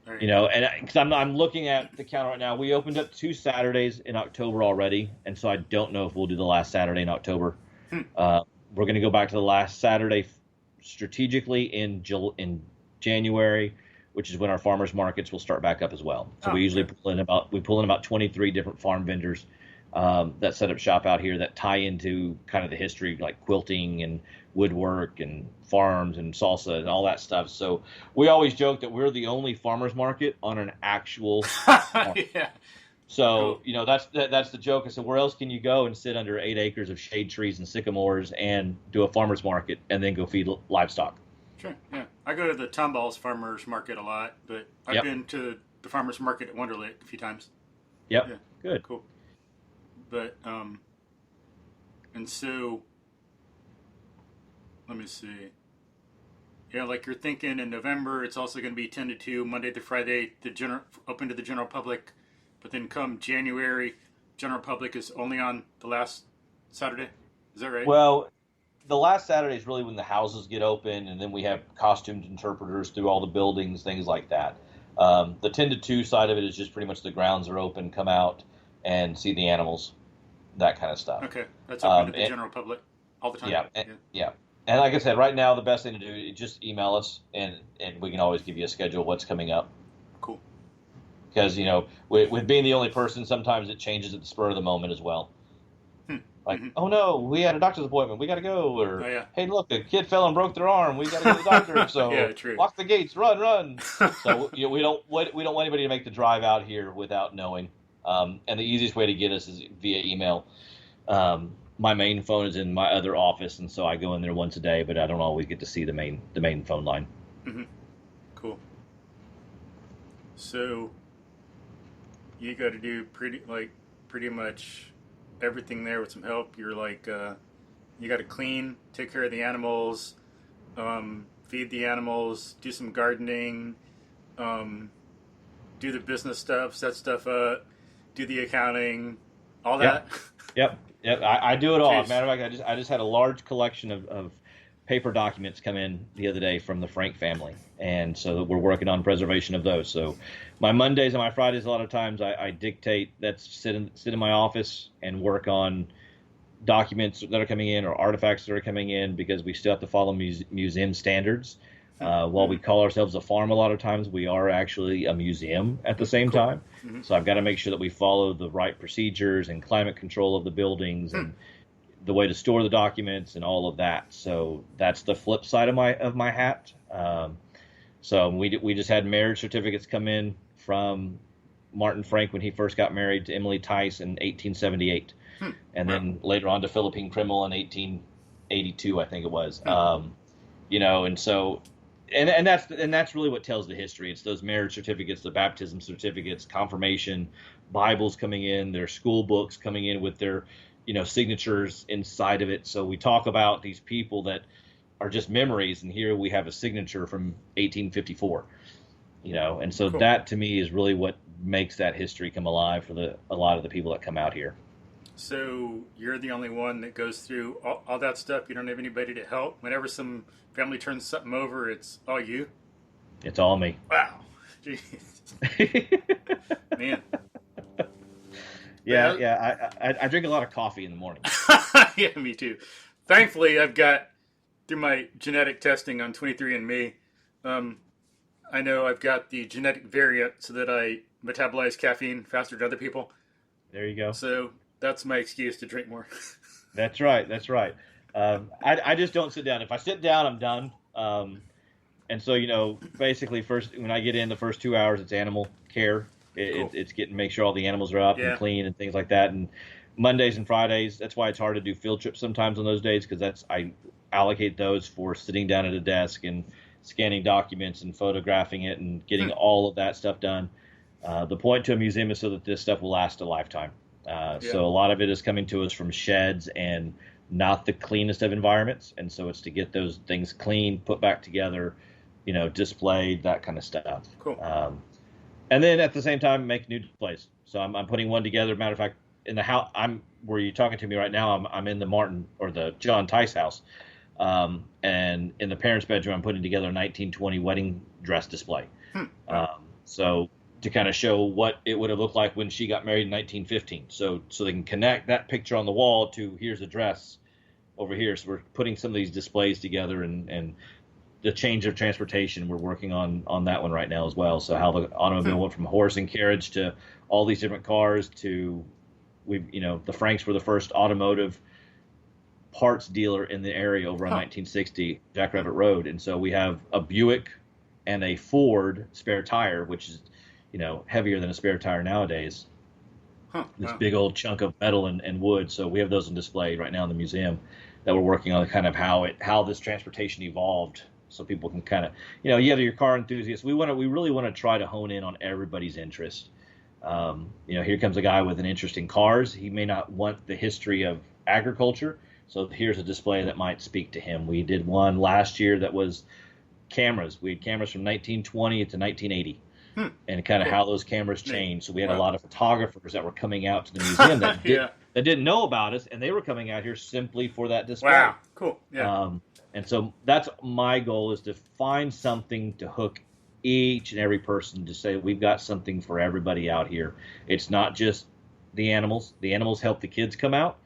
All right. You know, and because I'm looking at the calendar right now, we opened up 2 Saturdays in October already, and so I don't know if we'll do the last Saturday in October. Hmm. We're going to go back to the last Saturday strategically in January, which is when our farmers markets will start back up as well. So we usually pull in about 23 different farm vendors that set up shop out here that tie into kind of the history, like quilting and woodwork and farms and salsa and all that stuff. So we always joke that we're the only farmers market on an actual farm. Yeah. So, Cool. you know, that's the joke. I said, where else can you go and sit under 8 acres of shade trees and sycamores and do a farmer's market and then go feed livestock? Sure. Yeah. I go to the Tomballs Farmers Market a lot, but I've Yep. been to the farmers market at Wunderlich a few times. Yep. Yeah. Good. Cool. But and so let me see. Yeah, like you're thinking in November, it's also going to be 10 to 2, Monday to Friday, open to the general public. But then come January, general public is only on the last Saturday. Is that right? Well, the last Saturday is really when the houses get open, and then we have costumed interpreters through all the buildings, things like that. The 10 to 2 side of it is just pretty much the grounds are open, come out and see the animals, that kind of stuff. Okay, that's open to the general public all the time. Yeah. And like I said, right now the best thing to do is just email us, and we can always give you a schedule of what's coming up. Cool. Because, you know, with being the only person, sometimes it changes at the spur of the moment as well. Like, oh no, we had a doctor's appointment, we got to go. Or, hey, look, a kid fell and broke their arm, we got to go to the doctor. So lock the gates, run. So you know, we don't want anybody to make the drive out here without knowing. And the easiest way to get us is via email. My main phone is in my other office, and so I go in there once a day, but I don't always get to see the main phone line. Mm-hmm. Cool. So you got to do pretty much everything there with some help. You're like you got to clean, take care of the animals, feed the animals, do some gardening, do the business stuff, set stuff up, do the accounting, all that. Yep. I do it all. Jeez. As a matter of fact, I just had a large collection of paper documents come in the other day from the Frank family, and so we're working on preservation of those. So my Mondays and my Fridays, a lot of times I dictate. That's sit in my office and work on documents that are coming in or artifacts that are coming in, because we still have to follow museum standards. While we call ourselves a farm, a lot of times we are actually a museum at the same time. Mm-hmm. So I've got to make sure that we follow the right procedures and climate control of the buildings and the way to store the documents and all of that. So that's the flip side of my hat. So we just had marriage certificates come in from Martin Frank when he first got married to Emily Tice in 1878, and then later on to Philippine Krimmel in 1882, I think it was. You know, and so. And that's really what tells the history. It's those marriage certificates, the baptism certificates, confirmation, Bibles coming in, their school books coming in with their, you know, signatures inside of it. So we talk about these people that are just memories, and here we have a signature from 1854. You know, and so that to me is really what makes that history come alive for a lot of the people that come out here. So you're the only one that goes through all that stuff. You don't have anybody to help. Whenever some family turns something over, it's all you. It's all me. Wow, jeez, man. Yeah. I drink a lot of coffee in the morning. Yeah, me too. Thankfully, I've got through my genetic testing on 23andMe. I know I've got the genetic variant so that I metabolize caffeine faster than other people. There you go. So that's my excuse to drink more. That's right. I just don't sit down. If I sit down, I'm done. And so, you know, basically first, when I get in the first 2 hours, it's animal care. It's make sure all the animals are up and clean and things like that. And Mondays and Fridays, that's why it's hard to do field trips sometimes on those days, because I allocate those for sitting down at a desk and scanning documents and photographing it and getting all of that stuff done. The point to a museum is so that this stuff will last a lifetime. So a lot of it is coming to us from sheds and not the cleanest of environments. And so it's to get those things clean, put back together, you know, displayed, that kind of stuff. Cool. And then at the same time, make new displays. So I'm putting one together. Matter of fact, in the house, where you're talking to me right now, I'm in the Martin or the John Tice house. And in the parents' bedroom, I'm putting together a 1920 wedding dress display. So to kind of show what it would have looked like when she got married in 1915. So they can connect that picture on the wall to here's a dress over here. So we're putting some of these displays together, and the change of transportation, we're working on that one right now as well. So how the automobile went from horse and carriage to all these different cars to the Franks were the first automotive parts dealer in the area over on 1960 Jackrabbit Road. And so we have a Buick and a Ford spare tire, which is, heavier than a spare tire nowadays. This big old chunk of metal and wood. So we have those on display right now in the museum that we're working on, kind of how this transportation evolved, so people can kind of, you have your car enthusiasts. We really want to try to hone in on everybody's interest. Here comes a guy with an interest in cars. He may not want the history of agriculture, so here's a display that might speak to him. We did one last year that was cameras. We had cameras from 1920 to 1980. And kind of how those cameras changed. So we had a lot of photographers that were coming out to the museum that didn't know about us, and they were coming out here simply for that display. Wow, cool. Yeah. And so that's my goal, is to find something to hook each and every person to say we've got something for everybody out here. It's not just the animals. The animals help the kids come out,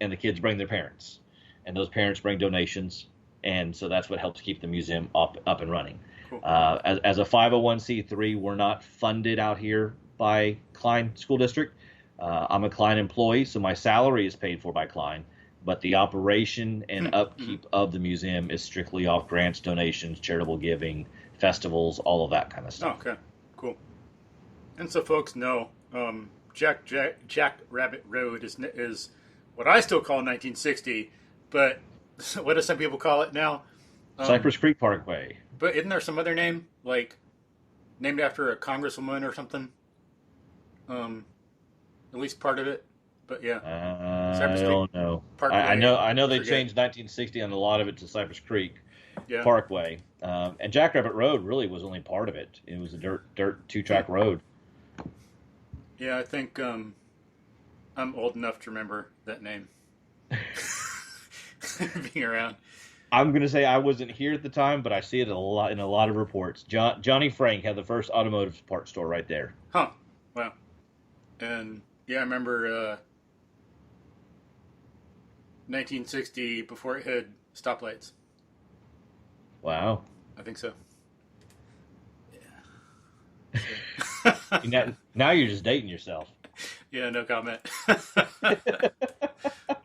and the kids bring their parents, and those parents bring donations, and so that's what helps keep the museum up and running. Cool. As a 501c3, we're not funded out here by Klein School District. I'm a Klein employee, so my salary is paid for by Klein, but the operation and upkeep of the museum is strictly off grants, donations, charitable giving, festivals, all of that kind of stuff. Okay, cool. And so folks know, Jackrabbit Road is what I still call 1960, but what do some people call it now? Cypress Creek Parkway. But isn't there some other name, like named after a congresswoman or something? At least part of it. But yeah, I don't know. I know they changed 1960 on a lot of it to Cypress Creek Parkway, and Jackrabbit Road really was only part of it. It was a dirt 2-track road. Yeah, I think I'm old enough to remember that name being around. I'm going to say I wasn't here at the time, but I see it in a lot of reports. Johnny Frank had the first automotive parts store right there. Huh. Wow. And yeah, I remember 1960 before it had stoplights. Wow. I think so. Yeah. Now you're just dating yourself. Yeah, no comment.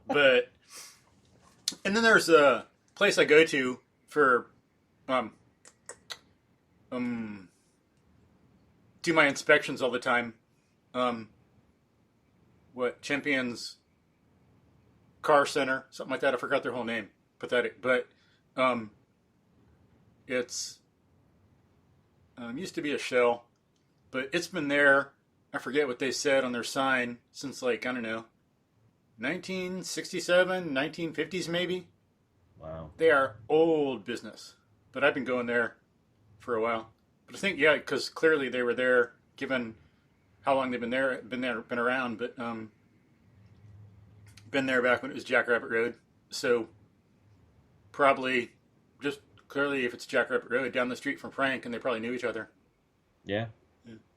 But, and then there's a place I go to for do my inspections all the time. Champions Car Center, something like that. I forgot their whole name. Pathetic, but it's used to be a shell, but it's been there. I forget what they said on their sign since, like, I don't know, 1967, 1950s maybe. Wow. They are old business, but I've been going there for a while. But I think, yeah, because clearly they were there, given how long they've been around. But been there back when it was Jackrabbit Road. So probably just clearly, if it's Jackrabbit Road, down the street from Frank, and they probably knew each other. Yeah.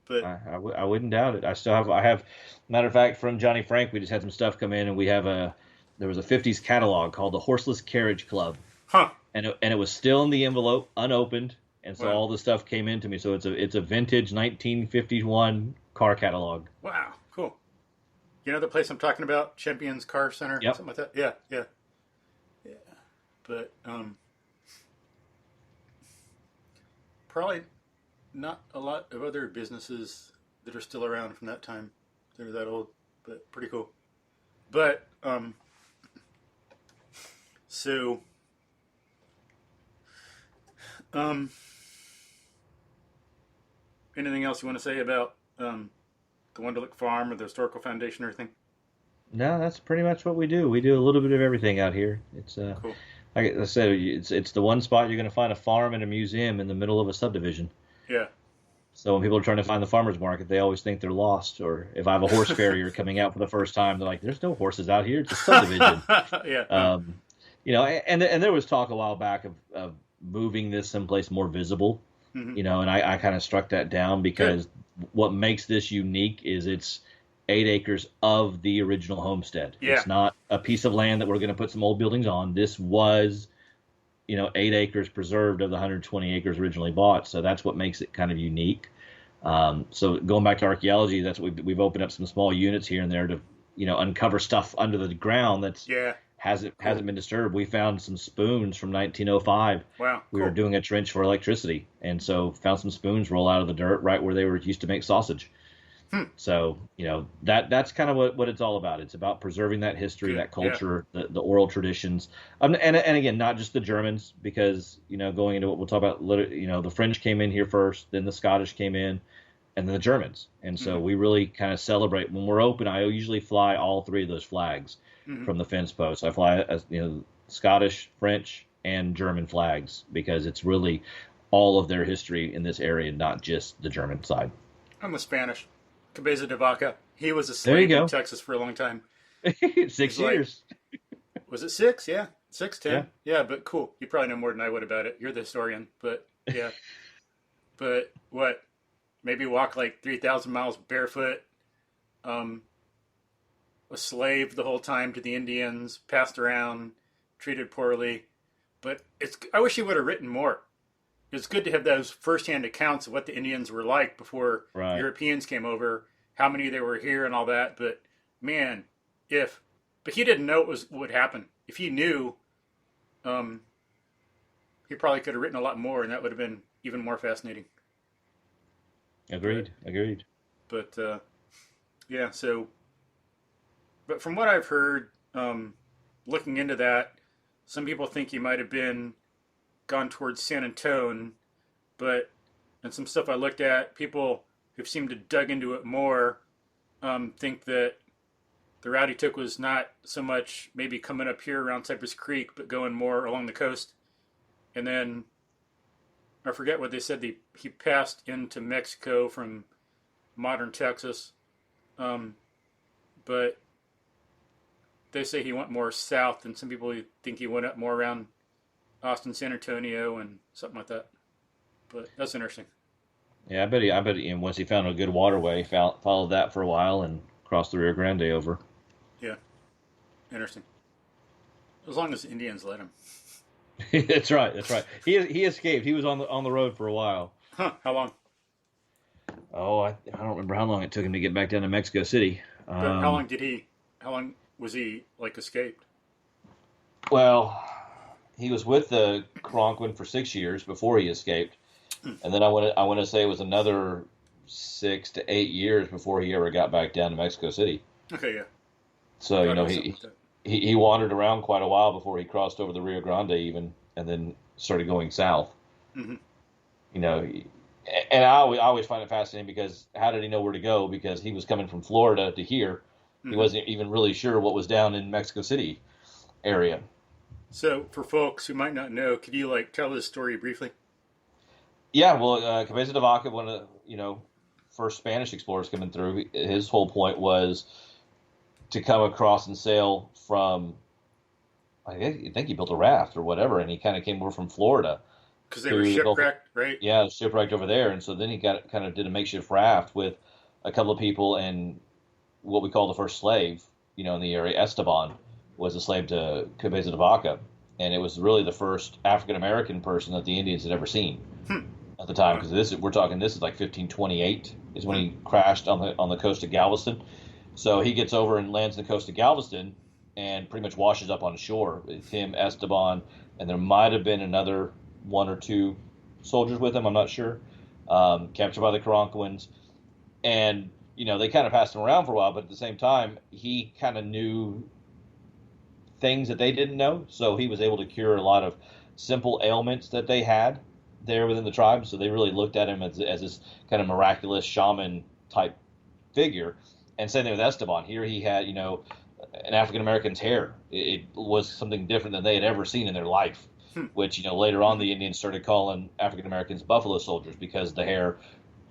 But I wouldn't doubt it. I have, matter of fact, from Johnny Frank, we just had some stuff come in, and there was a 50s catalog called the Horseless Carriage Club. Huh. And it was still in the envelope, unopened, and so all the stuff came into me. So it's a vintage 1951 car catalog. Wow, cool. You know the place I'm talking about, Champions Car Center, something like that. Yeah. But probably not a lot of other businesses that are still around from that time. They're that old, but pretty cool. But so anything else you want to say about the Wunderlich Farm or the Historical Foundation or anything? No, that's pretty much what we do. We do a little bit of everything out here. It's cool. Like I said, it's the one spot you're going to find a farm and a museum in the middle of a subdivision. Yeah. So when people are trying to find the farmer's market, they always think they're lost. Or if I have a horse farrier coming out for the first time, they're like, "There's no horses out here. It's a subdivision." Yeah. And there was talk a while back of moving this someplace more visible. Mm-hmm. And I kind of struck that down because what makes this unique is it's 8 acres of the original homestead. Yeah. It's not a piece of land that we're going to put some old buildings on. This was, 8 acres preserved of the 120 acres originally bought. So that's what makes it kind of unique. So going back to archaeology, that's what we've opened up some small units here and there to, uncover stuff under the ground that's hasn't been disturbed. We found some spoons from 1905. Wow. We were doing a trench for electricity, and so found some spoons roll out of the dirt right where they were used to make sausage. So that's kind of what it's all about. It's about preserving that history, that culture, the oral traditions, and again, not just the Germans, because going into what we'll talk about, the French came in here first, then the Scottish came in, and then the Germans. And so we really kind of celebrate when we're open. I usually fly all three of those flags from the fence post. I fly as Scottish, French, and German flags because it's really all of their history in this area, not just the German side. I'm the Spanish. Cabeza de Vaca. He was a slave in Texas for a long time. 6 years. Was it 6? Yeah. 6, 10. Yeah, but cool. You probably know more than I would about it. You're the historian, but yeah. But what? Maybe walk like 3,000 miles barefoot. A slave the whole time to the Indians, passed around, treated poorly. But I wish he would have written more. It's good to have those firsthand accounts of what the Indians were like before Europeans came over, how many there were here and all that. But man, but he didn't know what would happen. If he knew, he probably could have written a lot more, and that would have been even more fascinating. Agreed. But yeah, so, but from what I've heard, looking into that, some people think he might have gone towards San Antone, and some stuff I looked at, people who've seemed to dug into it more think that the route he took was not so much maybe coming up here around Cypress Creek, but going more along the coast. And then I forget what they said, he passed into Mexico from modern Texas, but they say he went more south, and some people think he went up more around Austin, San Antonio, and something like that. But that's interesting. Yeah, I bet he once he found a good waterway, followed that for a while and crossed the Rio Grande over. Yeah, interesting. As long as the Indians let him. That's right. He escaped. He was on the road for a while. Huh? How long? Oh, I don't remember how long it took him to get back down to Mexico City. But how long was he escaped? Well, he was with the Karankawan for 6 years before he escaped, and then I want to say it was another 6 to 8 years before he ever got back down to Mexico City. Okay, yeah. So he wandered around quite a while before he crossed over the Rio Grande even, and then started going south. Mm-hmm. And I always find it fascinating because how did he know where to go? Because he was coming from Florida to here. Mm-hmm. He wasn't even really sure what was down in Mexico City area. So for folks who might not know, could you tell this story briefly? Yeah, well, Cabeza de Vaca, one of the first Spanish explorers coming through, his whole point was to come across and sail from, I think he built a raft or whatever, and he kind of came over from Florida. Because they were shipwrecked, right? Yeah, shipwrecked over there, and so then he did a makeshift raft with a couple of people and what we call the first slave, in the area. Esteban was a slave to Cabeza de Vaca, and it was really the first African American person that the Indians had ever seen at the time. Because this is like 1528 is when he crashed on the coast of Galveston. So he gets over and lands on the coast of Galveston and pretty much washes up on shore. It's him, Esteban, and there might have been another one or two soldiers with him, I'm not sure, captured by the Karankawans. And, they kind of passed him around for a while, but at the same time, he kind of knew things that they didn't know. So he was able to cure a lot of simple ailments that they had there within the tribe. So they really looked at him as this kind of miraculous shaman type figure. And same thing with Esteban. Here he had, an African American's hair. It was something different than they had ever seen in their life. Which, later on the Indians started calling African Americans buffalo soldiers because the hair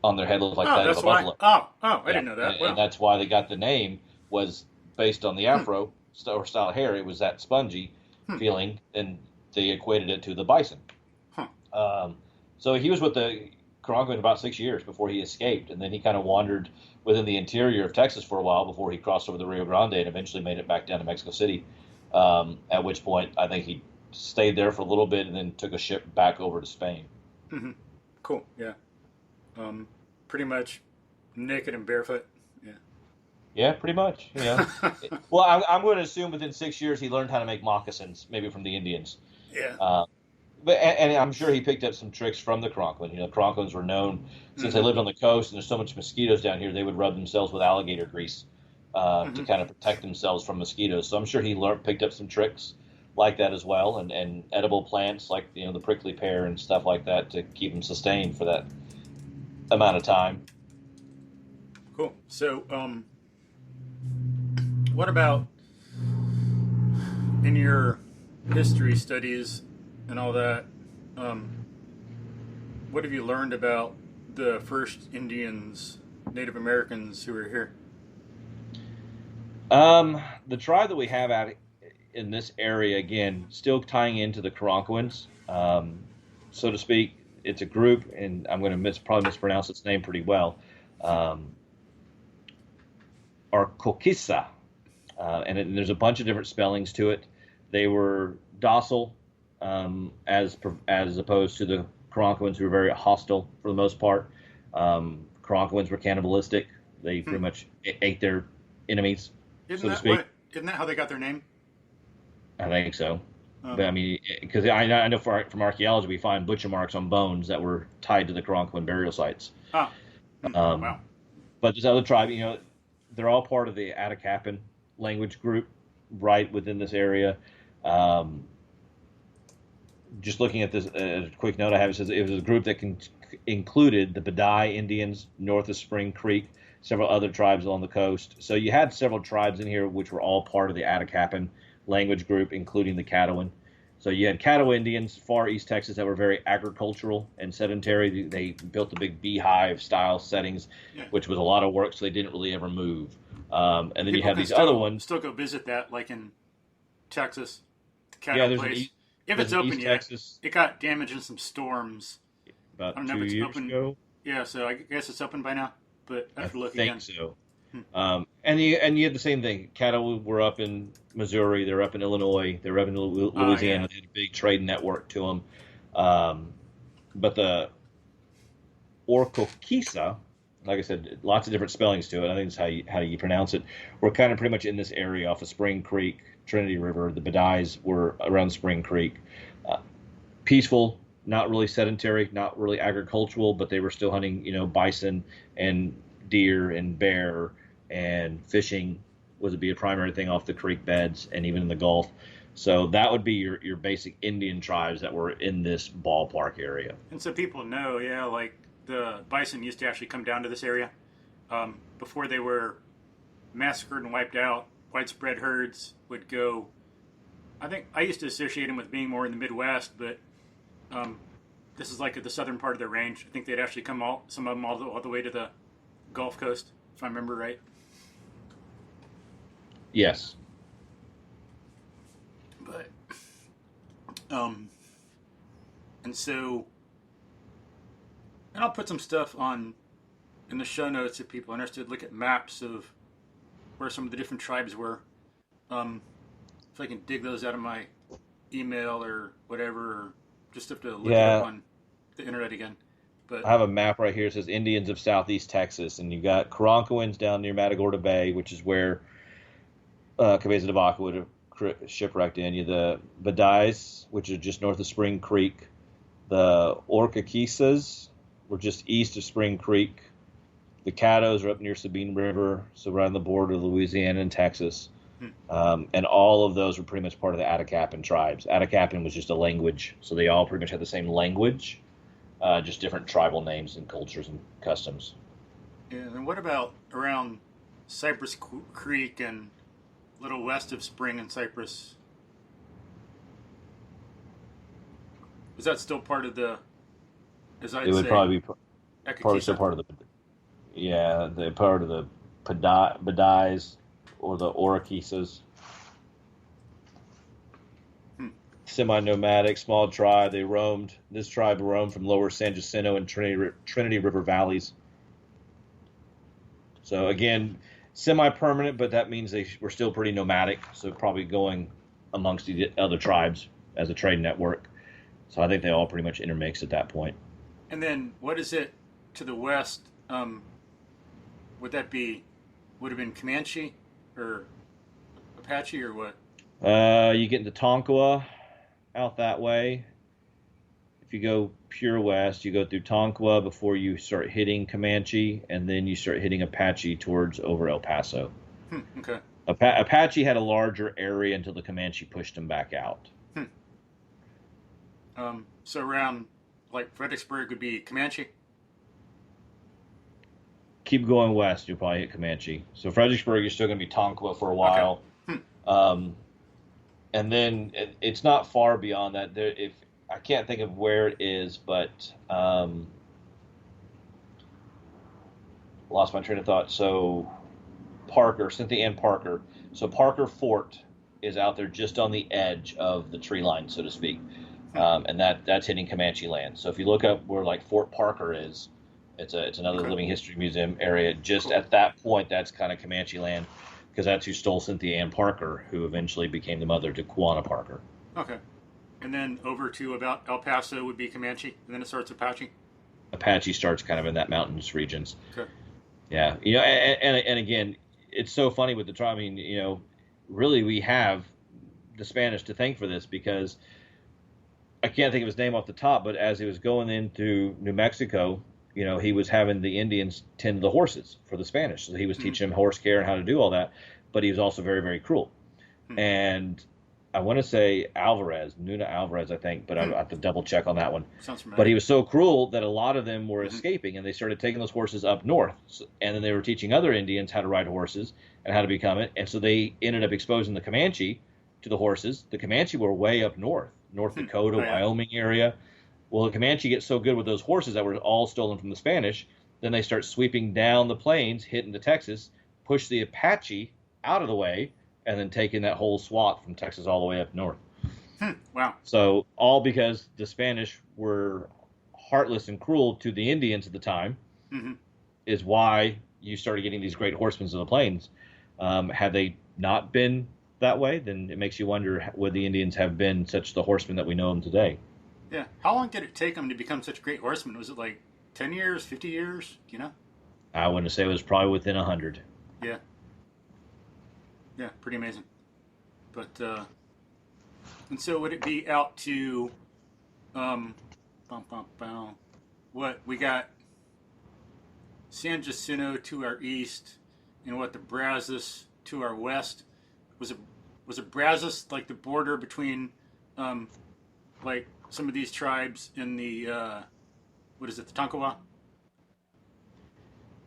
on their head looked like that of a buffalo. I didn't know that. And that's why they got the name, was based on the afro style hair. It was that spongy feeling, and they equated it to the bison. So he was with the Karankawa about 6 years before he escaped, and then he kind of wandered within the interior of Texas for a while before he crossed over the Rio Grande and eventually made it back down to Mexico City. At which point, I think he stayed there for a little bit and then took a ship back over to Spain. Mm-hmm. Cool. Yeah. Pretty much naked and barefoot. Yeah. Yeah, pretty much. Yeah. Well, I'm going to assume within 6 years he learned how to make moccasins, maybe from the Indians. Yeah. And I'm sure he picked up some tricks from the Karankawa. You know, Karankawas were known since they lived on the coast and there's so much mosquitoes down here. They would rub themselves with alligator grease to kind of protect themselves from mosquitoes. So I'm sure he picked up some tricks like that as well, and edible plants like the prickly pear and stuff like that to keep him sustained for that amount of time. Cool. So, what about in your history studies and all that? What have you learned about the first Indians, Native Americans who were here? The tribe that we have out in this area, again, still tying into the Karankawans, so to speak. It's a group, and I'm going to probably mispronounce its name pretty well. Archaeologist, and there's a bunch of different spellings to it. They were docile, as opposed to the Karankawans, who were very hostile for the most part. Karankawans were cannibalistic. They pretty much ate their enemies, so to speak. Isn't that how they got their name? I think so. But I mean, because I know from archaeology we find butcher marks on bones that were tied to the Karankawan burial sites. Wow. But this other tribe, they're all part of the Atakapan language group right within this area. Just looking at this, a quick note I have, it says it was a group that included the Badai Indians north of Spring Creek, several other tribes along the coast. So you had several tribes in here which were all part of the Atakapan language group, including the Caddoan. So you had Caddo Indians, far east Texas, that were very agricultural and sedentary. They built the big beehive style settings, which was a lot of work, so they didn't really ever move. And then People you have these other ones. Still go visit that, like in Texas, the Caddo place. If it's open yet, Texas, it got damaged in some storms. about I don't know 2 if it's years open. ago. Yeah, so I guess it's open by now. But I have to look I think again. so. And you had the same thing. Cattle were up in Missouri. They were up in Illinois. They were up in Louisiana. They had a big trade network to them. But the Orcoquisa, like I said, lots of different spellings to it. I think it's how you pronounce it. We're kind of pretty much in this area off of Spring Creek, Trinity River. The Badais were around Spring Creek. Peaceful, not really sedentary, not really agricultural, but they were still hunting, bison and deer and bear, and fishing would be a primary thing off the creek beds and even in the Gulf. So that would be your basic Indian tribes that were in this ballpark area. And so people know, like the bison used to actually come down to this area before they were massacred and wiped out. Widespread herds would go. I think I used to associate them with being more in the Midwest, but this is like at the southern part of the range. I think they'd actually come some of them all the way to the Gulf Coast, if I remember right. Yes. But, and so, and I'll put some stuff in the show notes if people are interested. Look at maps of where some of the different tribes were. If I can dig those out of my email or whatever, or just have to look it up on the internet again. But I have a map right here. It says Indians of Southeast Texas, and you got Karankawans down near Matagorda Bay, which is where Cabeza de Vaca would have shipwrecked in. You the Badais, which is just north of Spring Creek. The Orcaquisas were just east of Spring Creek. The Caddos are up near Sabine River, so right on the border of Louisiana and Texas. And all of those were pretty much part of the Atakapan tribes. Atakapan was just a language, so they all pretty much had the same language, just different tribal names and cultures and customs. Yeah, and what about around Cypress Creek and a little west of Spring and Cypress? Is that still part of the, as I'd say? It would probably be probably still part of the part of the Badais or the Orquisas. semi-nomadic, small tribe. This tribe roamed from lower San Jacinto and Trinity River valleys. So again, semi-permanent, but that means they were still pretty nomadic. So probably going amongst the other tribes as a trade network. So I think they all pretty much intermixed at that point. And then what is it to the west? Would that be, would have been Comanche or Apache or what? You get into Tonkawa out that way. If you go pure west, you go through Tonkawa before you start hitting Comanche, and then you start hitting Apache towards over El Paso. Okay. Apache had a larger area until the Comanche pushed them back out. So around like Fredericksburg would be Comanche? Keep going west, you'll probably hit Comanche. So Fredericksburg, you're still going to be Tonkawa for a while. Okay. And then it's not far beyond that. If I can't think of where it is, but lost my train of thought. So Cynthia Ann Parker. So Parker Fort is out there just on the edge of the tree line, so to speak. And that's hitting Comanche land. So if you look up where like Fort Parker is, it's another living history museum area. Just at that point, that's kind of Comanche land, because that's who stole Cynthia Ann Parker, who eventually became the mother to Quanah Parker. Okay. And then over to about El Paso would be Comanche, and then it starts Apache? Apache starts kind of in that mountainous regions. Okay. Yeah. And again, it's so funny with the tribe. I mean, really we have the Spanish to thank for this, because I can't think of his name off the top, but as he was going into New Mexico, he was having the Indians tend the horses for the Spanish. So he was teaching them horse care and how to do all that, but he was also very, very cruel. And I want to say Nuna Alvarez, I think, but I have to double check on that one. Sounds familiar. But he was so cruel that a lot of them were escaping, and they started taking those horses up north. And then they were teaching other Indians how to ride horses and how to become it. And so they ended up exposing the Comanche to the horses. The Comanche were way up north Dakota, Wyoming area. Well, the Comanche gets so good with those horses that were all stolen from the Spanish, then they start sweeping down the plains, hitting to Texas, push the Apache out of the way, and then taking that whole swath from Texas all the way up north. Wow. So all because the Spanish were heartless and cruel to the Indians at the time is why you started getting these great horsemen of the plains. Had they not been that way, then it makes you wonder, would the Indians have been such the horsemen that we know them today? Yeah. How long did it take them to become such great horsemen? Was it like 10 years, 50 years? Do you know? I wouldn't say it was probably within 100. Yeah. Yeah, pretty amazing. But, and so would it be out to, what, we got San Jacinto to our east, and what, the Brazos to our west? Was it Brazos, like the border between, like some of these tribes in the, the Tonkawa?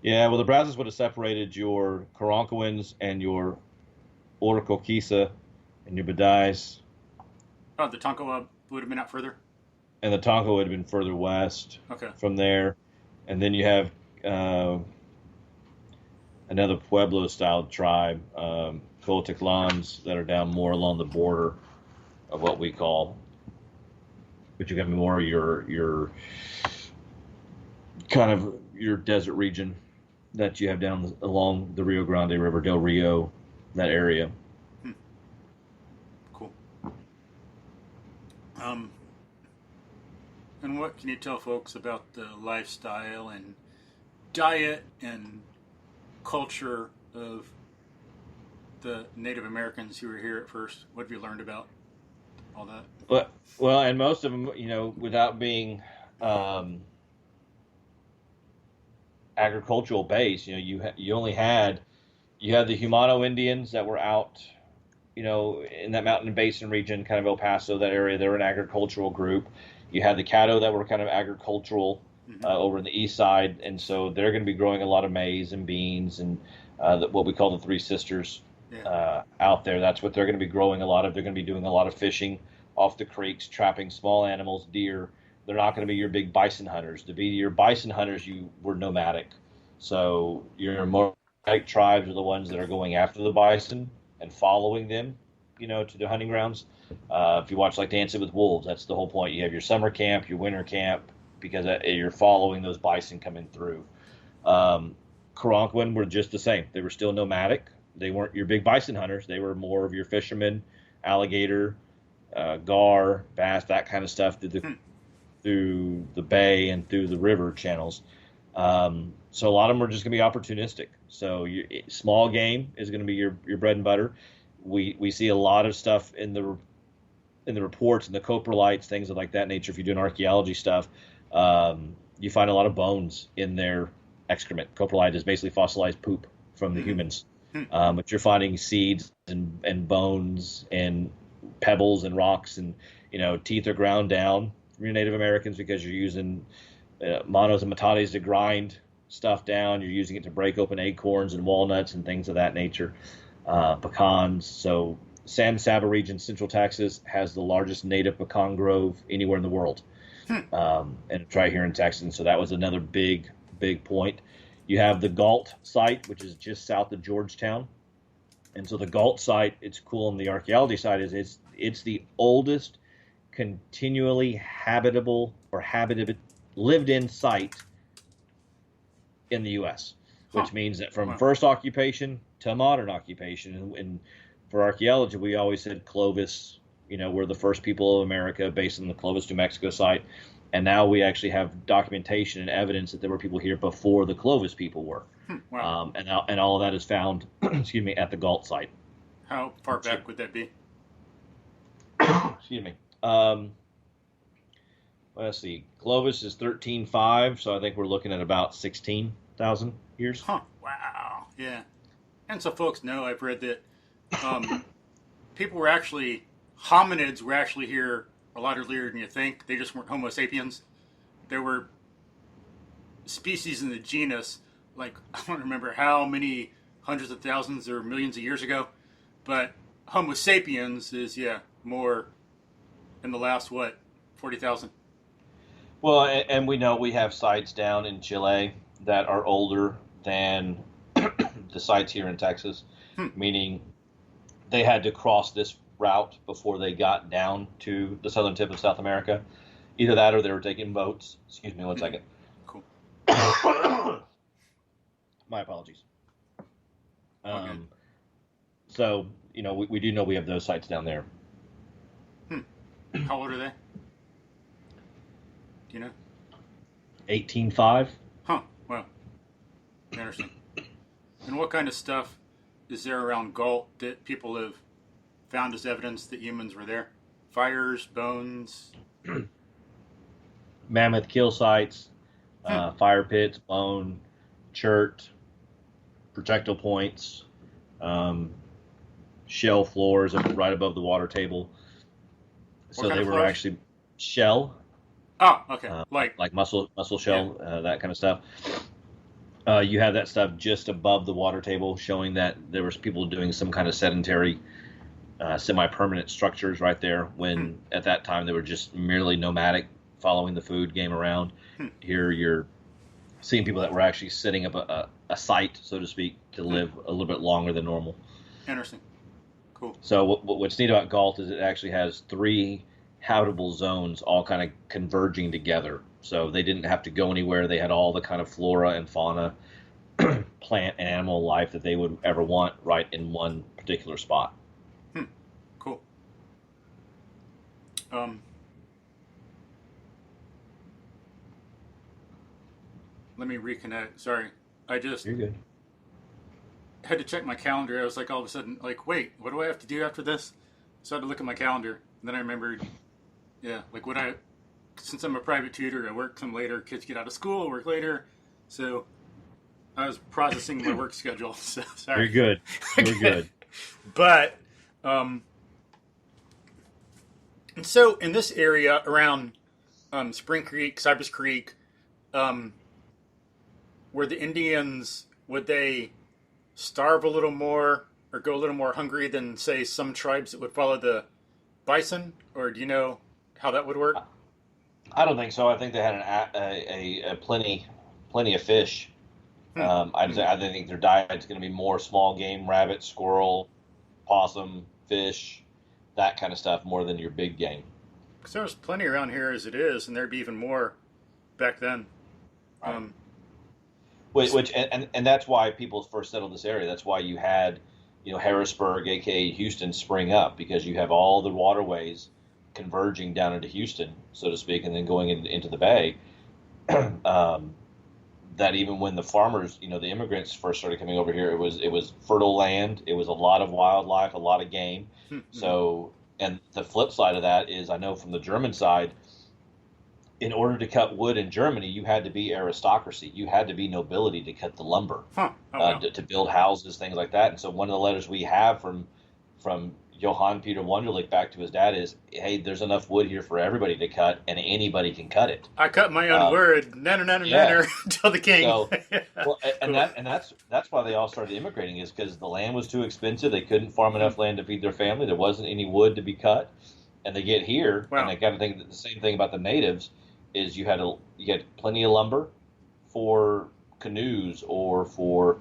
Yeah, well, the Brazos would have separated your Karankawas and your Orokokisa and your Badais. Oh, the Tonkawa would have been out further? And the Tonka would have been further west from there. And then you have another Pueblo-style tribe, Coatliclans, that are down more along the border of what we call, but you have more your kind of your desert region that you have down along the Rio Grande River, Del Rio, that area. Cool. And what can you tell folks about the lifestyle and diet and culture of the Native Americans who were here at first? What have you learned about all that? Well, and most of them, without being agricultural based, you had the Humano Indians that were out, in that mountain basin region, kind of El Paso, that area. They were an agricultural group. You had the Caddo that were kind of agricultural over in the east side, and so they're going to be growing a lot of maize and beans and what we call the Three Sisters out there. That's what they're going to be growing a lot of. They're going to be doing a lot of fishing off the creeks, trapping small animals, deer. They're not going to be your big bison hunters. To be your bison hunters, you were nomadic. So your nomadic tribes are the ones that are going after the bison and following them to the hunting grounds. If you watch like Dancing with Wolves, that's the whole point. You have your summer camp, your winter camp, because you're following those bison coming through. Karankawan were just the same. They were still nomadic. They weren't your big bison hunters. They were more of your fishermen, alligator, gar, bass, that kind of stuff through the bay and through the river channels. So a lot of them are just going to be opportunistic. So small game is going to be your bread and butter. We see a lot of stuff in the reports and the coprolites, things of like that nature. If you're doing archaeology stuff, you find a lot of bones in their excrement. Coprolite is basically fossilized poop from the humans. But you're finding seeds and bones and pebbles and rocks, and teeth are ground down from your Native Americans because you're using manos and matates to grind stuff down. You're using it to break open acorns and walnuts and things of that nature, pecans. So San Saba region, Central Texas, has the largest native pecan grove anywhere in the world, and it's right here in Texas. And so that was another big point. You have the Galt site, which is just south of Georgetown. And so the Galt site, it's cool on the archaeology side, is it's the oldest continually habitable or lived in site in the U.S., which means that from first occupation to modern occupation. And for archaeology, we always said Clovis, we're the first people of America based on the Clovis, New Mexico site. And now we actually have documentation and evidence that there were people here before the Clovis people were. Wow. And all of that is found, at the Galt site. How far back would that be? Excuse me. Let's see. Clovis is 13.5, so I think we're looking at about 16,000 years. Wow. Yeah. And so folks know, I've read that hominids were actually here a lot earlier than you think. They just weren't Homo sapiens. There were species in the genus, I don't remember how many hundreds of thousands or millions of years ago, but Homo sapiens is, more in the last, 40,000? Well, and we know we have sites down in Chile that are older than the sites here in Texas, meaning they had to cross this route before they got down to the southern tip of South America. Either that or they were taking boats. Excuse me one second. Cool. My apologies. So, we do know we have those sites down there. How old are they? Do you know? 18.5. Well, interesting. And what kind of stuff is there around Galt that people have found as evidence that humans were there? Fires, bones? Mammoth kill sites, fire pits, bone, chert, projectile points, shell floors right above the water table. So they were actually shell. Oh, okay. Like mussel shell, that kind of stuff. You have that stuff just above the water table, showing that there was people doing some kind of sedentary, semi-permanent structures right there. When at that time they were just merely nomadic, following the food game around. Here you're seeing people that were actually setting up a site, so to speak, to live a little bit longer than normal. Interesting. Cool. So what's neat about Galt is it actually has 3 habitable zones all kind of converging together. So they didn't have to go anywhere. They had all the kind of flora and fauna, plant and animal life that they would ever want right in one particular spot. Cool. Let me reconnect. Sorry. You're good. Had to check my calendar. I was all of a sudden, wait, what do I have to do after this? So I had to look at my calendar. And then I remembered, since I'm a private tutor, I work some later. Kids get out of school, work later. So I was processing my work schedule. So sorry. You're good. You're good. But, and so in this area around Spring Creek, Cypress Creek, were the Indians, would they starve a little more or go a little more hungry than, say, some tribes that would follow the bison? Or do you know how that would work? I don't think so. I think they had a plenty of fish. I think their diet's going to be more small game: rabbit, squirrel, possum, fish. that kind of stuff more than your big game. Because there's plenty around here as it is, and there'd be even more back then. Right. Um, Which and that's why people first settled this area. That's why you had, Harrisburg, aka Houston, spring up, because you have all the waterways converging down into Houston, so to speak, and then going into the bay. um, that even when the farmers, the immigrants first started coming over here, it was fertile land. It was a lot of wildlife, a lot of game. So, and the flip side of that is, I know from the German side, in order to cut wood in Germany, you had to be aristocracy. You had to be nobility to cut the lumber, huh. Oh, wow. to build houses, things like that. And so one of the letters we have from Johann Peter Wunderlich back to his dad is, hey, there's enough wood here for everybody to cut, and anybody can cut it. I cut my own word, nanner, until the king. So, well, and that's why they all started immigrating, is because the land was too expensive. They couldn't farm enough land to feed their family. There wasn't any wood to be cut, and they get here, Wow. and they got to think that the same thing about the natives is you had plenty of lumber for canoes or for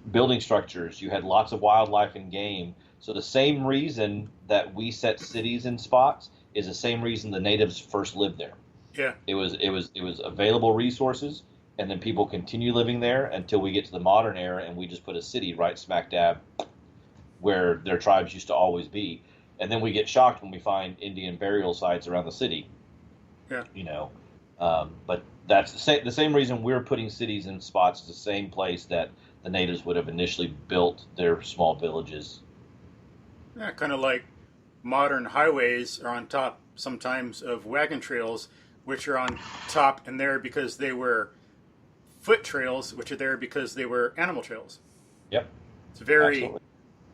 building structures. You had lots of wildlife and game. So the same reason that we set cities in spots is the same reason the natives first lived there. Yeah. It was available resources, and then people continue living there until we get to the modern era, and we just put a city right smack dab where their tribes used to always be. And then we get shocked when we find Indian burial sites around the city. Yeah. But that's the same reason we're putting cities in spots, the same place that the natives would have initially built their small villages. Yeah, kind of like modern highways are on top sometimes of wagon trails, which are on top and there because they were foot trails, which are there because they were animal trails. Yep. It's very,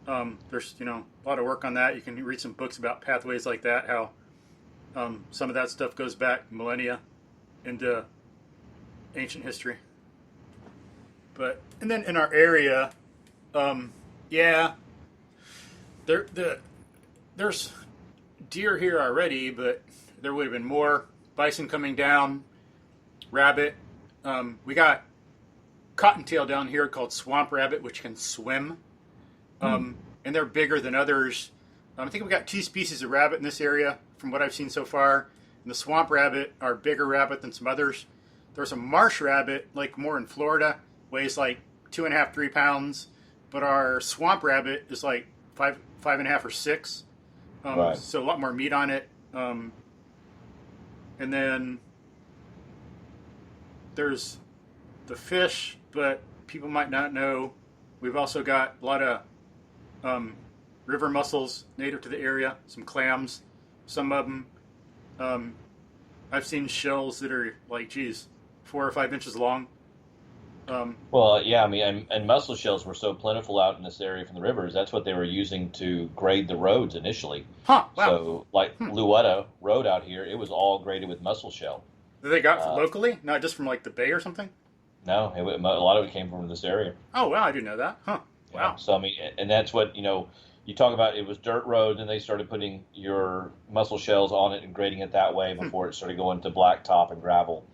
Absolutely. there's, a lot of work on that. You can read some books about pathways like that, how some of that stuff goes back millennia into ancient history. And then in our area, yeah, there's deer here already, but there would have been more bison coming down, rabbit. We got cottontail down here called swamp rabbit, which can swim, and they're bigger than others. I think we got 2 species of rabbit in this area, from what I've seen so far. And the swamp rabbit are bigger rabbit than some others. There's a marsh rabbit, like more in Florida, weighs like 2.5, 3 pounds, but our swamp rabbit is like 5.5 or 6. Right. So a lot more meat on it. And then there's the fish, but people might not know. We've also got a lot of river mussels native to the area, some clams, some of them. I've seen shells that are like, 4 or 5 inches long. Well, yeah, I mean, and mussel shells were so plentiful out in this area from the rivers. That's what they were using to grade the roads initially. Huh, wow. So, like Luetta Road out here, it was all graded with mussel shell. That they got locally, not just from like the bay or something? No, a lot of it came from this area. Oh, wow, I didn't know that. Huh, wow. Yeah, so, I mean, and that's what, you talk about, it was dirt road, and they started putting your mussel shells on it and grading it that way before it started going to blacktop and gravel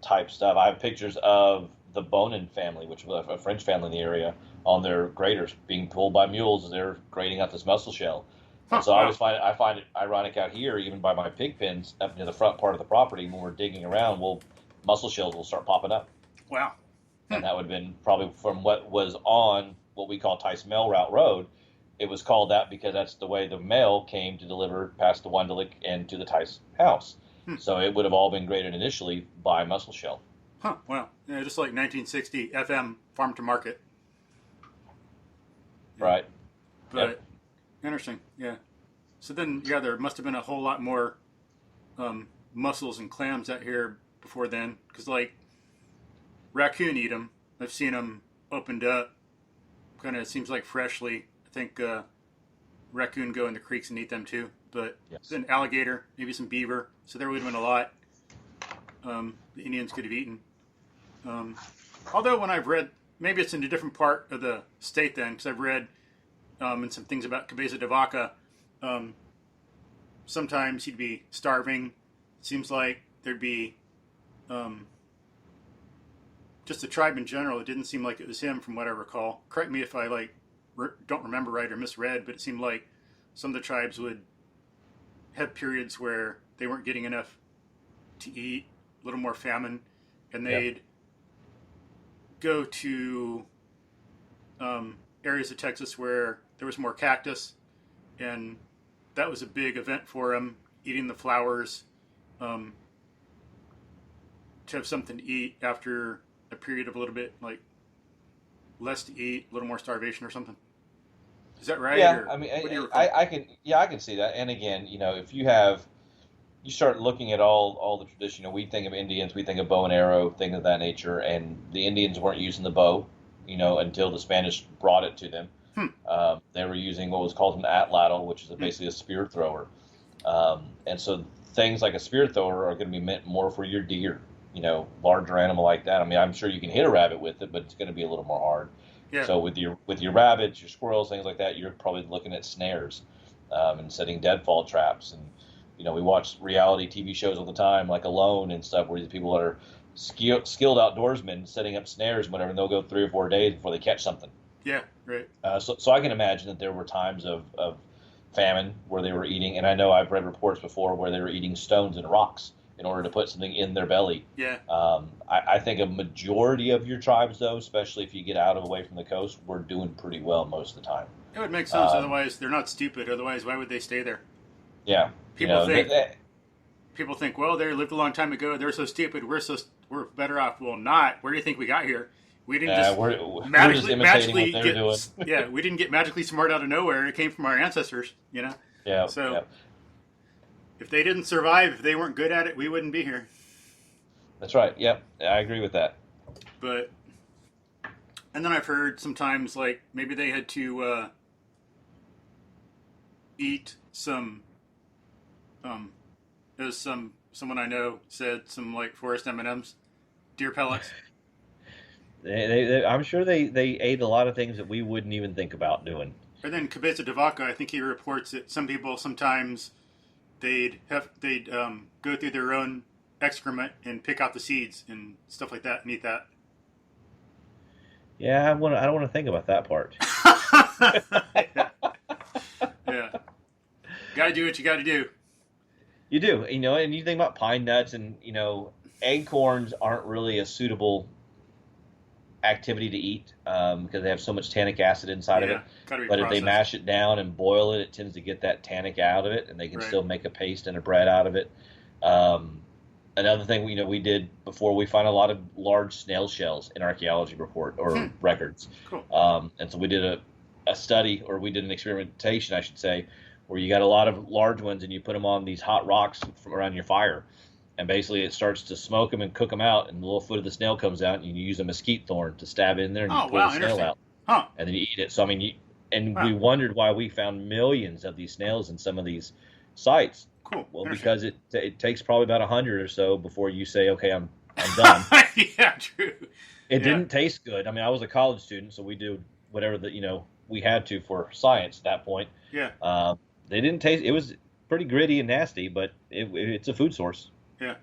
type stuff. I have pictures of the Bonin family, which was a French family in the area, on their graders being pulled by mules as they're grading out this mussel shell. And so I find it ironic out here, even by my pig pens up near the front part of the property, when we're digging around, mussel shells will start popping up. Wow. And that would have been probably from what was on what we call Tice Mail Route Road. It was called that because that's the way the mail came to deliver past the Wunderlich and to the Tice house. So it would have all been graded initially by mussel shell. Huh, wow. Yeah, just like 1960 FM farm to market. Yeah. Right. But interesting, yeah. So then, yeah, there must have been a whole lot more mussels and clams out here before then, because like raccoon eat them. I've seen them opened up. Kind of seems like freshly. I think raccoon go in the creeks and eat them too. But then alligator, maybe some beaver. So there would have been a lot the Indians could have eaten. Although when I've read, maybe it's in a different part of the state then, because I've read in some things about Cabeza de Vaca, sometimes he'd be starving. It seems like there'd be just the tribe in general. It didn't seem like it was him from what I recall. Correct me if I don't remember right or misread, but it seemed like some of the tribes would have periods where they weren't getting enough to eat, a little more famine, and they'd go to areas of Texas where there was more cactus, and that was a big event for them, eating the flowers, to have something to eat after a period of a little bit like less to eat, a little more starvation or something. Is that right? Yeah, Or I mean, what do you I can see that. And again, if you start looking at all the tradition, we think of Indians, we think of bow and arrow, things of that nature, and the Indians weren't using the bow, until the Spanish brought it to them. They were using what was called an atlatl, which is basically a spear thrower. And so things like a spear thrower are going to be meant more for your deer, larger animal like that. I mean, I'm sure you can hit a rabbit with it, but it's going to be a little more hard. Yeah. So with your rabbits, your squirrels, things like that, you're probably looking at snares and setting deadfall traps. And we watch reality TV shows all the time, like Alone and stuff, where these people are skilled outdoorsmen setting up snares, whatever, and they'll go 3 or 4 days before they catch something. Yeah, right. So I can imagine that there were times of famine where they were eating, and I know I've read reports before where they were eating stones and rocks in order to put something in their belly. Yeah. I think a majority of your tribes, though, especially if you get out of away from the coast, we're doing pretty well most of the time. It would make sense. Otherwise, they're not stupid. Otherwise, why would they stay there? Yeah. People think, well, they lived a long time ago. They're so stupid. We're better off. Well, not. Where do you think we got here? We didn't we're just imitating what they're doing. Yeah, we didn't get magically smart out of nowhere. It came from our ancestors. Yeah. So if they didn't survive, if they weren't good at it, we wouldn't be here. That's right. Yep, I agree with that. And then I've heard sometimes like maybe they had to eat some. As someone I know said, some like forest M&Ms, deer pellets. I'm sure they ate a lot of things that we wouldn't even think about doing. And then Cabeza de Vaca, I think he reports that some people sometimes they'd go through their own excrement and pick out the seeds and stuff like that and eat that. Yeah, I don't want to think about that part. Yeah. Got to do what you got to do. You do, and you think about pine nuts, and acorns aren't really a suitable activity to eat because they have so much tannic acid inside of it. But if they mash it down and boil it, it tends to get that tannic out of it, and they can still make a paste and a bread out of it. Another thing we did before, we find a lot of large snail shells in archaeology records. Cool. And so we did a study, or we did an experimentation, I should say, where you got a lot of large ones and you put them on these hot rocks from around your fire. And basically it starts to smoke them and cook them out, and the little foot of the snail comes out, and you use a mesquite thorn to stab in there and you pull the snail out. Huh. And then you eat it. So, we wondered why we found millions of these snails in some of these sites. Cool. Well, because it takes probably about 100 or so before you say, okay, I'm done. Yeah, true. It didn't taste good. I was a college student, so we do whatever we had to for science at that point. Yeah. They didn't taste. It was pretty gritty and nasty, but it's a food source. Yeah.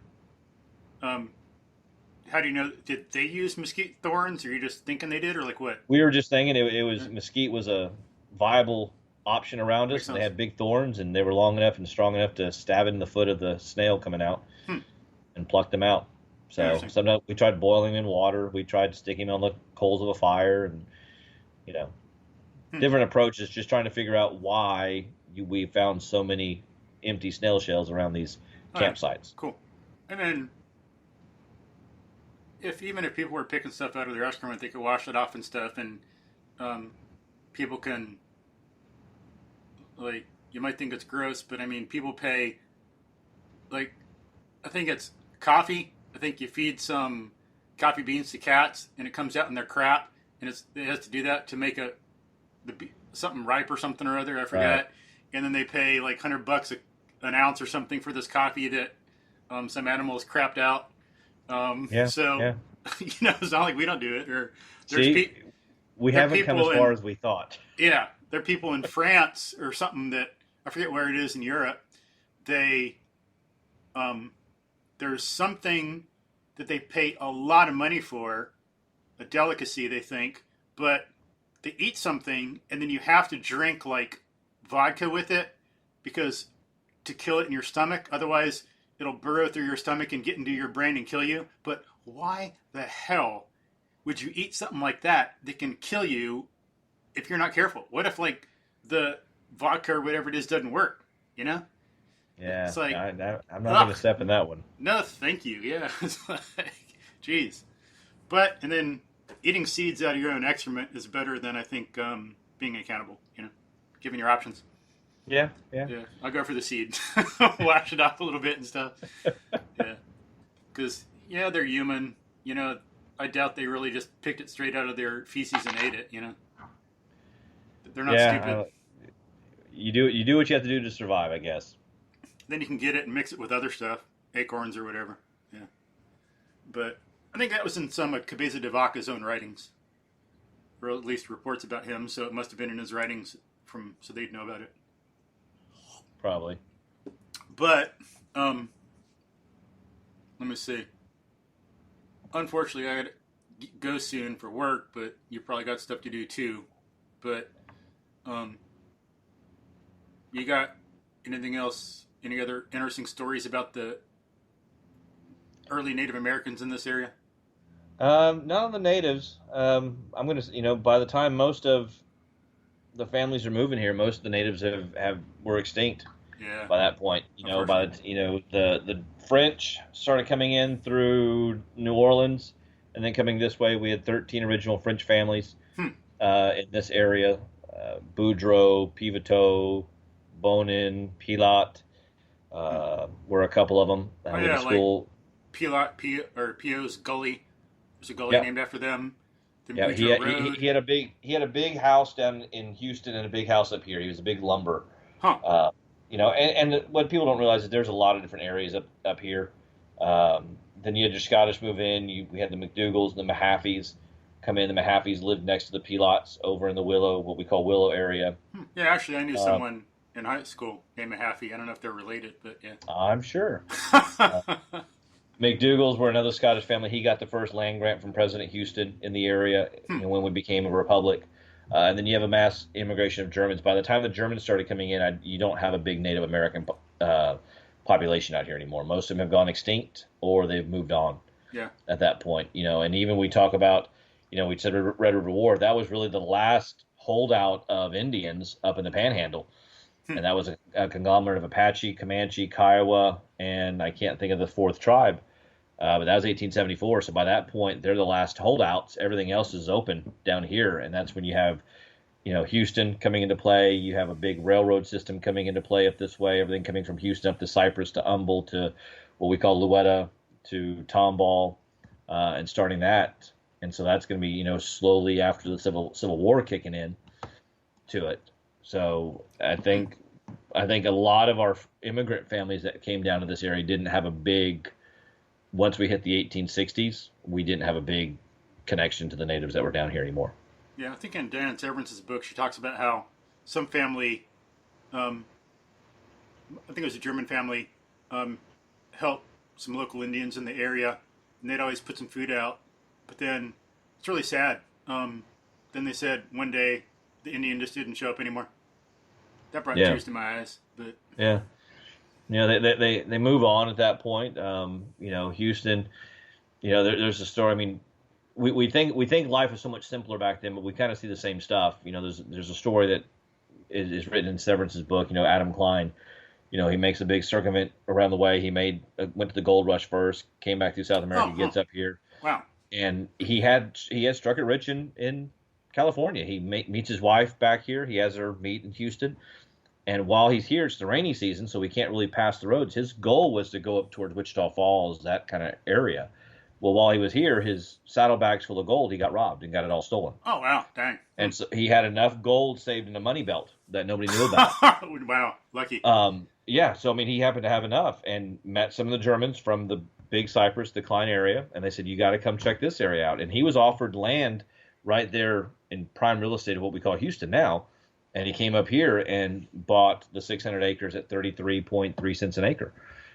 How do you know? Did they use mesquite thorns, or are you just thinking they did, or like what? We were just thinking it was mesquite was a viable option around us. And they had big thorns, and they were long enough and strong enough to stab in the foot of the snail coming out and pluck them out. So sometimes we tried boiling in water. We tried sticking on the coals of a fire, and different approaches, just trying to figure out why we found so many empty snail shells around these campsites. Right. Cool. And then, even if people were picking stuff out of their excrement, they could wash it off and stuff, and people can, like, you might think it's gross, but people pay, like, I think it's coffee. I think you feed some coffee beans to cats, and it comes out in their crap, and it has to do that to make something ripe or something or other. I forget. Right. And then they pay like $100 an ounce or something for this coffee that some animals crapped out. It's not like we don't do it. Or we haven't come as far as we thought. Yeah, there are people in France or something that I forget where it is in Europe. They there's something that they pay a lot of money for, a delicacy they think, but they eat something and then you have to drink like vodka with it because to kill it in your stomach. Otherwise, it'll burrow through your stomach and get into your brain and kill you. But why the hell would you eat something like that can kill you if you're not careful? What if like the vodka or whatever it is doesn't work? You know? Yeah, It's like I'm not going to step in that one. no, thank you. Yeah, it's like, geez. But and then eating seeds out of your own excrement is better than I think being accountable. You know, giving your options. Yeah. Yeah, I'll go for the seed. Wash it off a little bit and stuff. Yeah, because they're human. You know, I doubt they really just picked it straight out of their feces and ate it. You know, they're not stupid. You do what you have to do to survive, I guess. Then you can get it and mix it with other stuff, acorns or whatever. Yeah, but I think that was in some of Cabeza de Vaca's own writings, or at least reports about him. So it must have been in his writings so they'd know about it. Probably. But let me see. Unfortunately, I got to go soon for work, but you probably got stuff to do too. But you got anything else? Any other interesting stories about the early Native Americans in this area? None of the natives. I'm going to, by the time most of the families are moving here, most of the natives were extinct. Yeah. By that point, the French started coming in through New Orleans, and then coming this way, we had 13 original French families in this area: Boudreaux, Pivoteau, Bonin, Pilat. Were a couple of them. Like Piot's Gully. There's a gully named after them. Yeah, he had a big house down in Houston and a big house up here. He was a big lumber. Huh. And what people don't realize is there's a lot of different areas up here. Then you had your Scottish move in. We had the McDougals and the Mahaffeys come in. The Mahaffeys lived next to the Pilots over in the what we call Willow area. Yeah, actually, I knew someone in high school named Mahaffey. I don't know if they're related, but yeah. I'm sure. McDougals were another Scottish family. He got the first land grant from President Houston in the area when we became a republic. And then you have a mass immigration of Germans. By the time the Germans started coming in, you don't have a big Native American population out here anymore. Most of them have gone extinct or they've moved on. Yeah. At that point, and even we talk about, we said Red River War. That was really the last holdout of Indians up in the Panhandle. And that was a conglomerate of Apache, Comanche, Kiowa, and I can't think of the fourth tribe. But that was 1874. So by that point, they're the last holdouts. Everything else is open down here. And that's when you have, Houston coming into play. You have a big railroad system coming into play up this way. Everything coming from Houston up to Cypress to Humble to what we call Louetta to Tomball and starting that. And so that's going to be, slowly after the Civil War kicking in to it. So I think a lot of our immigrant families that came down to this area didn't have a big, once we hit the 1860s, we didn't have a big connection to the natives that were down here anymore. Yeah, I think in Dan Severance's book, she talks about how some family, I think it was a German family, helped some local Indians in the area, and they'd always put some food out. But then it's really sad. Then they said one day the Indian just didn't show up anymore. That brought tears to my eyes. But yeah, they move on at that point. Houston. There's a story. I mean, we think life was so much simpler back then, but we kind of see the same stuff. There's a story that is written in Severance's book. Adam Klein. He makes a big circumvent around the way. He went to the gold rush first, came back through South America, gets up here. Wow. And he had struck it rich in California. He meets his wife back here. He has her meet in Houston. And while he's here, it's the rainy season, so we can't really pass the roads. His goal was to go up towards Wichita Falls, that kind of area. Well, while he was here, his saddlebags full of gold, he got robbed and got it all stolen. Oh, wow. Dang. And so he had enough gold saved in a money belt that nobody knew about. Wow. Lucky. Yeah. So, I mean, he happened to have enough and met some of the Germans from the Big Cypress, the Klein area. And they said, you got to come check this area out. And he was offered land right there in prime real estate of what we call Houston now. And he came up here and bought the 600 acres at 33.3 cents an acre.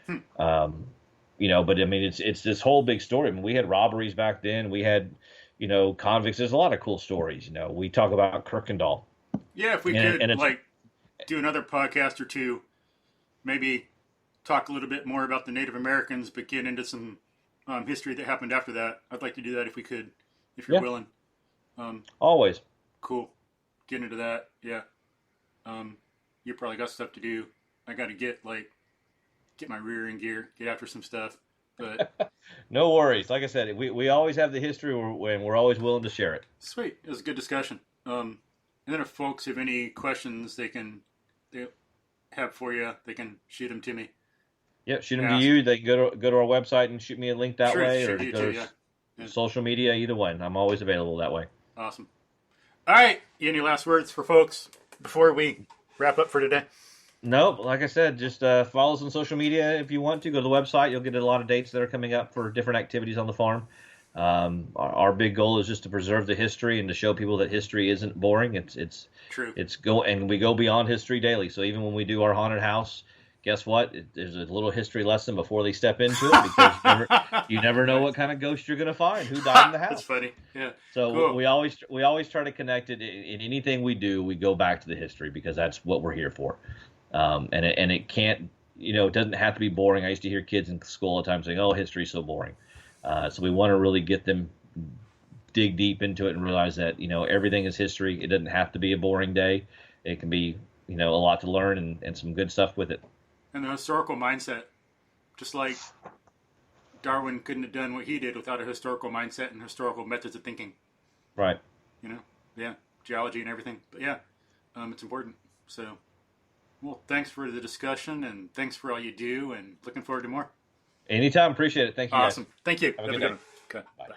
But I mean, it's this whole big story. I mean, we had robberies back then. We had, convicts. There's a lot of cool stories. We talk about Kirkendall. Yeah, if we could, do another podcast or two, maybe talk a little bit more about the Native Americans, but get into some history that happened after that. I'd like to do that if we could, if you're Yeah, willing. always. Cool. Get into that. Yeah. You probably got stuff to do. I got to get my rear end gear, get after some stuff. But No worries. Like I said, we always have the history, and we're always willing to share it. sweet. It was a good discussion. And then if folks have any questions they have for you, they can shoot them to me. Yep, shoot them to Ask. you. They can go to our website and shoot me a link that Sure, way, sure, or you go too, to yeah. social media. Either one, I'm always available that way. Awesome. All right. Any last words for folks before we wrap up for today? Nope. Like I said, just follow us on social media if you want to. Go to the website. You'll get a lot of dates that are coming up for different activities on the farm. Our big goal is just to preserve the history and to show people that history isn't boring. It's True. and we go beyond history daily. So even when we do our haunted house, guess what? There's a little history lesson before they step into it, because you never know what kind of ghost you're going to find, who died in the house. That's funny. Yeah. So Cool. we always try to connect it in anything we do. We go back to the history because that's what we're here for. And it can't, it doesn't have to be boring. I used to hear kids in school all the time saying, "Oh, history's so boring." So we want to really get them dig deep into it and realize that, everything is history. It doesn't have to be a boring day. It can be, a lot to learn and some good stuff with it. And the historical mindset, just like Darwin couldn't have done what he did without a historical mindset and historical methods of thinking. Right. Yeah, geology and everything. But yeah, it's important. So, well, thanks for the discussion and thanks for all you do, and looking forward to more. Anytime. Appreciate it. Thank you, guys. Awesome. Thank you. Have a good day. one. Okay. Bye. Bye.